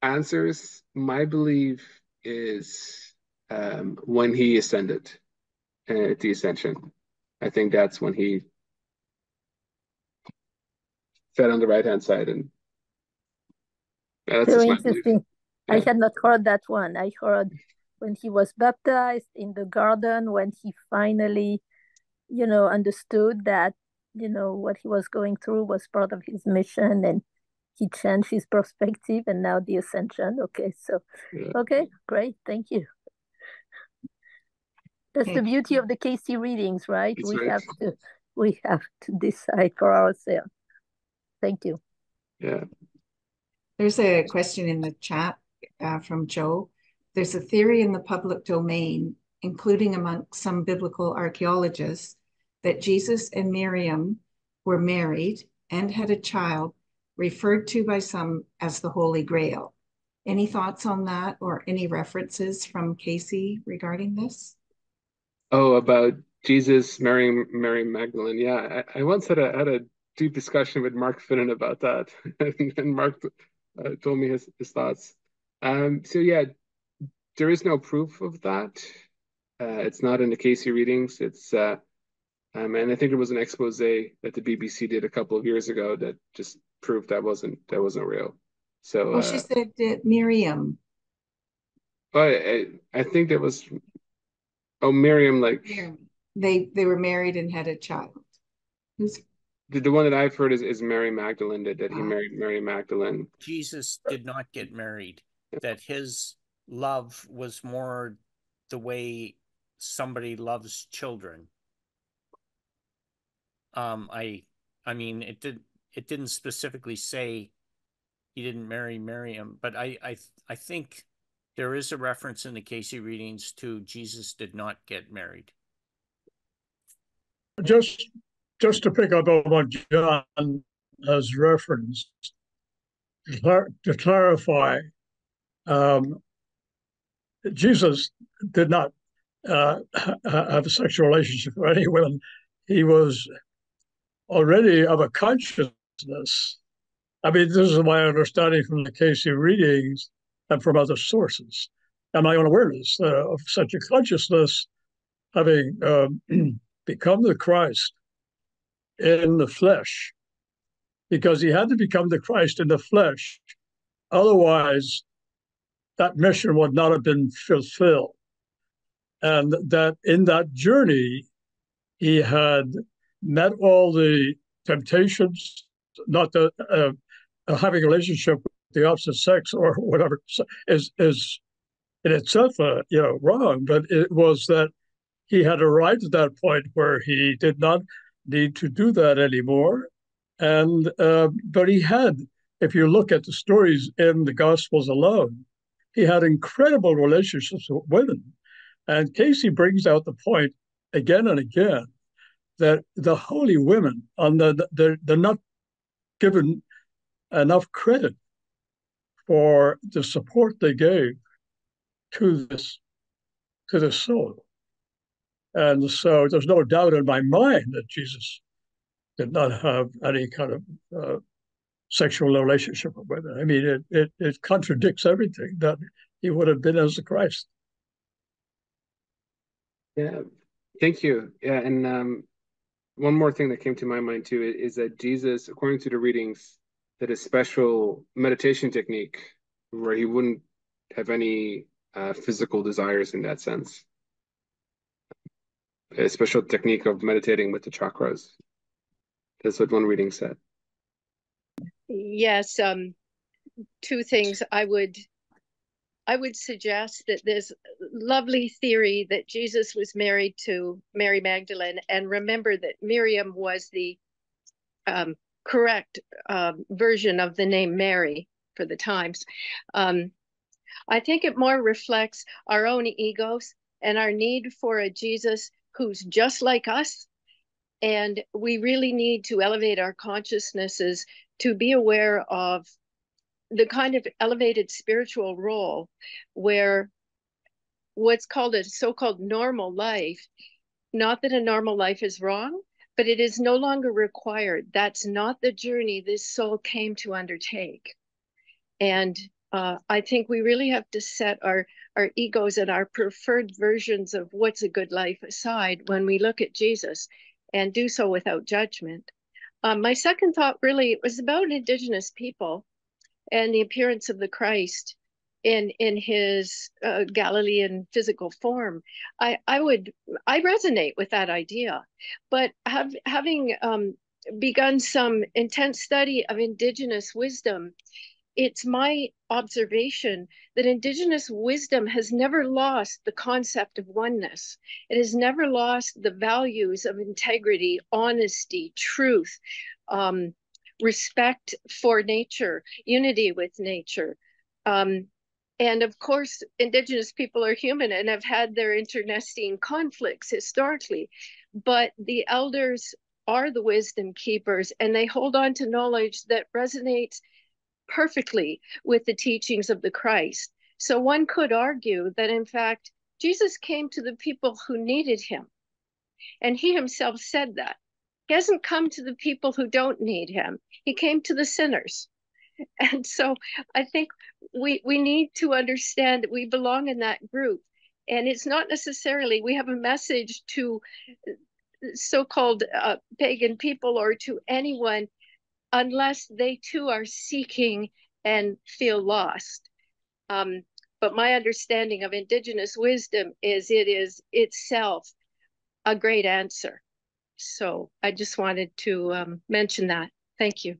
answers. My belief is when he ascended at the ascension. I think that's when he sat on the right hand side, and that's Very just my belief. interesting. Yeah. I had not heard that one. I heard when he was baptized in the garden, when he finally, understood that, what he was going through was part of his mission, and he changed his perspective, and now the ascension. Okay, so, Yeah. okay, great. Thank you. That's the beauty of the Cayce readings, right? That's right. We have to decide for ourselves. Thank you. Yeah. There's a question in the chat from Joe. There's a theory in the public domain, including amongst some biblical archaeologists, that Jesus and Miriam were married and had a child referred to by some as the Holy Grail. Any thoughts on that or any references from Cayce regarding this? Oh, about Jesus marrying Mary Magdalene. Yeah, I once had a deep discussion with Mark Finnan about that, and Mark told me his thoughts. So yeah, there is no proof of that. It's not in the Cayce readings. It's and I think there was an expose that the BBC did a couple of years ago that just proved that wasn't real. So well, she said Miriam. I think that was Miriam, like they were married and had a child. Who's the one that I've heard is Mary Magdalene, that he married Mary Magdalene. Jesus did not get married, that his love was more the way somebody loves children. I mean, it didn't specifically say he didn't marry Miriam, but I think there is a reference in the Cayce readings to Jesus did not get married. Just to pick up on what John has referenced, to clarify, Jesus did not have a sexual relationship with any women. He was already of a consciousness. I mean, this is my understanding from the Cayce readings and from other sources, and my own awareness of such a consciousness having become the Christ in the flesh, because he had to become the Christ in the flesh. Otherwise, that mission would not have been fulfilled. And that in that journey, he had met all the temptations, not the having a relationship with the opposite sex or whatever is in itself, wrong. But it was that he had arrived at that point where he did not need to do that anymore. And but he had, if you look at the stories in the Gospels alone, he had incredible relationships with women. And Cayce brings out the point again and again that the holy women, they're not given enough credit for the support they gave to the soul. And so there's no doubt in my mind that Jesus did not have any kind of sexual relationship with women. I mean, it contradicts everything that he would have been as the Christ. Yeah, thank you. Yeah, and one more thing that came to my mind too is that Jesus, according to the readings, did a special meditation technique where he wouldn't have any physical desires in that sense. A special technique of meditating with the chakras That's what one reading said. Yes, two things. I would suggest that this lovely theory that Jesus was married to Mary Magdalene, and remember that Miriam was the correct version of the name Mary for the times. I think it more reflects our own egos and our need for a Jesus who's just like us. And we really need to elevate our consciousnesses to be aware of the kind of elevated spiritual role where what's called a so-called normal life, not that a normal life is wrong, but it is no longer required. That's not the journey this soul came to undertake. And I think we really have to set our egos and our preferred versions of what's a good life aside when we look at Jesus, and do so without judgment. My second thought really was about Indigenous people and the appearance of the Christ in his Galilean physical form. I resonate with that idea, but having begun some intense study of Indigenous wisdom, it's my observation that Indigenous wisdom has never lost the concept of oneness. It has never lost the values of integrity, honesty, truth, respect for nature, unity with nature. And of course, Indigenous people are human and have had their internecine conflicts historically, but the elders are the wisdom keepers, and they hold on to knowledge that resonates perfectly with the teachings of the Christ. So one could argue that, in fact, Jesus came to the people who needed him. And he himself said that. He hasn't come to the people who don't need him. He came to the sinners. And so I think we need to understand that we belong in that group. And it's not necessarily we have a message to so-called pagan people or to anyone unless they too are seeking and feel lost. But my understanding of Indigenous wisdom is it is itself a great answer. So I just wanted to mention that. Thank you.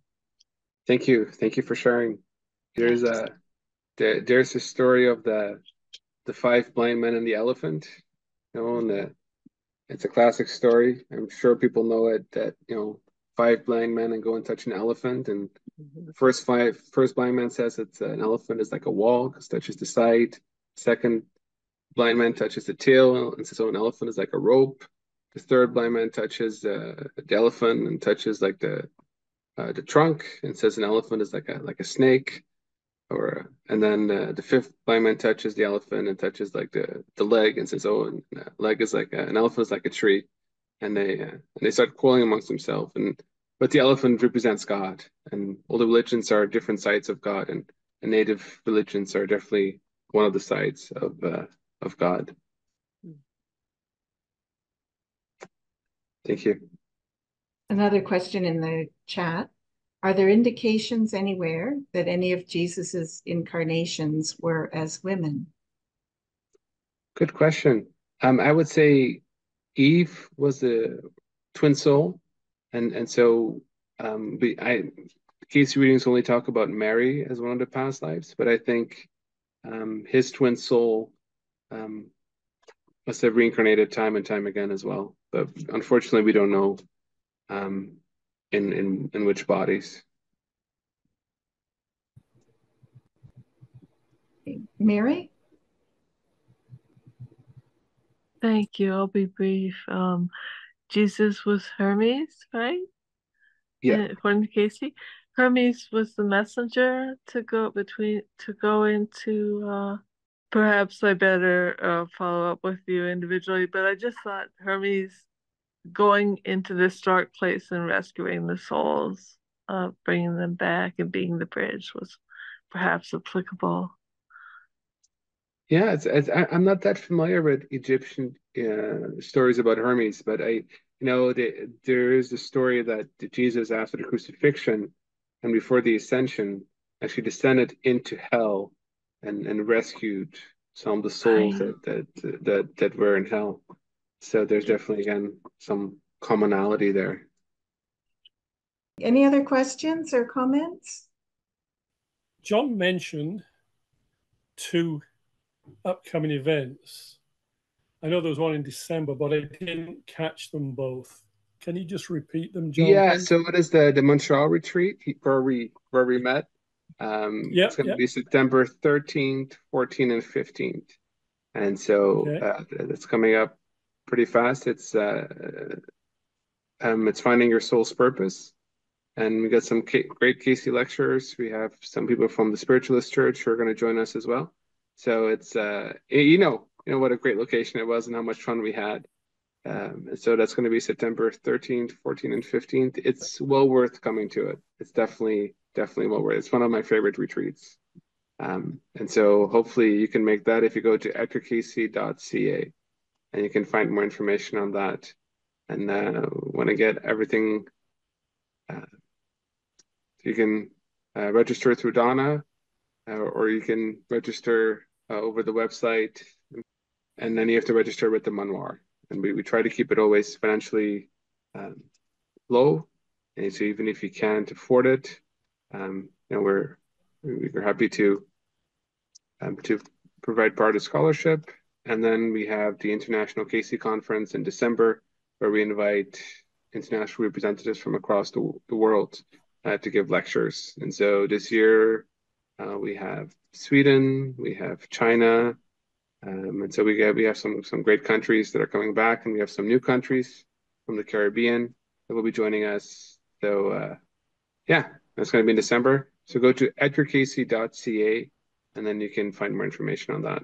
Thank you. Thank you for sharing. There's a story of the 5 blind men and the elephant. And it's a classic story. I'm sure people know it, that 5 blind men and go and touch an elephant, and first blind man says it's an elephant is like a wall because touches the side. Second blind man touches the tail and says, oh, an elephant is like a rope. The third blind man touches the elephant and touches like the trunk and says an elephant is like a snake. And then the fifth blind man touches the elephant and touches like the leg and says, oh, and leg is like an elephant is like a tree. And they start quarreling amongst themselves. But the elephant represents God, and all the religions are different sides of God, and native religions are definitely one of the sides of God. Thank you. Another question in the chat. Are there indications anywhere that any of Jesus's incarnations were as women? Good question. I would say Eve was the twin soul, and so Cayce readings only talk about Mary as one of the past lives, but I think his twin soul must have reincarnated time and time again as well. But unfortunately, we don't know in which bodies. Mary? Thank you. I'll be brief. Jesus was Hermes, right? Yeah. According to Cayce, Hermes was the messenger to go into. Perhaps I better follow up with you individually, but I just thought Hermes going into this dark place and rescuing the souls, bringing them back and being the bridge was perhaps applicable. Yeah, I'm not that familiar with Egyptian stories about Hermes, but there is a story that Jesus, after the crucifixion and before the ascension, actually descended into hell and rescued some of the souls that were in hell. So there's definitely again some commonality there. Any other questions or comments? Jon mentioned 2 upcoming events. I know there was one in December, but I didn't catch them both. Can you just repeat them, Jon? Yeah, Please? so it is the Montreal retreat where we met. It's going to be September 13th, 14th, and 15th. And so it's coming up pretty fast. It's finding your soul's purpose. And we got some great Cayce lecturers. We have some people from the Spiritualist Church who are going to join us as well. So it's you know what a great location it was and how much fun we had. And so that's going to be September 13th, 14th, and 15th. It's well worth coming to it. It's definitely well worth it. It's one of my favorite retreats. And so hopefully you can make that if you go to edgarcayce.ca and you can find more information on that. And want to get everything, you can register through Donna, or you can register over the website, and then you have to register with the manoir. And we try to keep it always financially low. And so even if you can't afford it, we're happy to provide part of scholarship. And then we have the International Cayce Conference in December, where we invite international representatives from across the world to give lectures. And so this year we have Sweden, we have China, and so we have some great countries that are coming back, and we have some new countries from the Caribbean that will be joining us. So yeah, that's going to be in December. So go to edgarcayce.ca, and then you can find more information on that.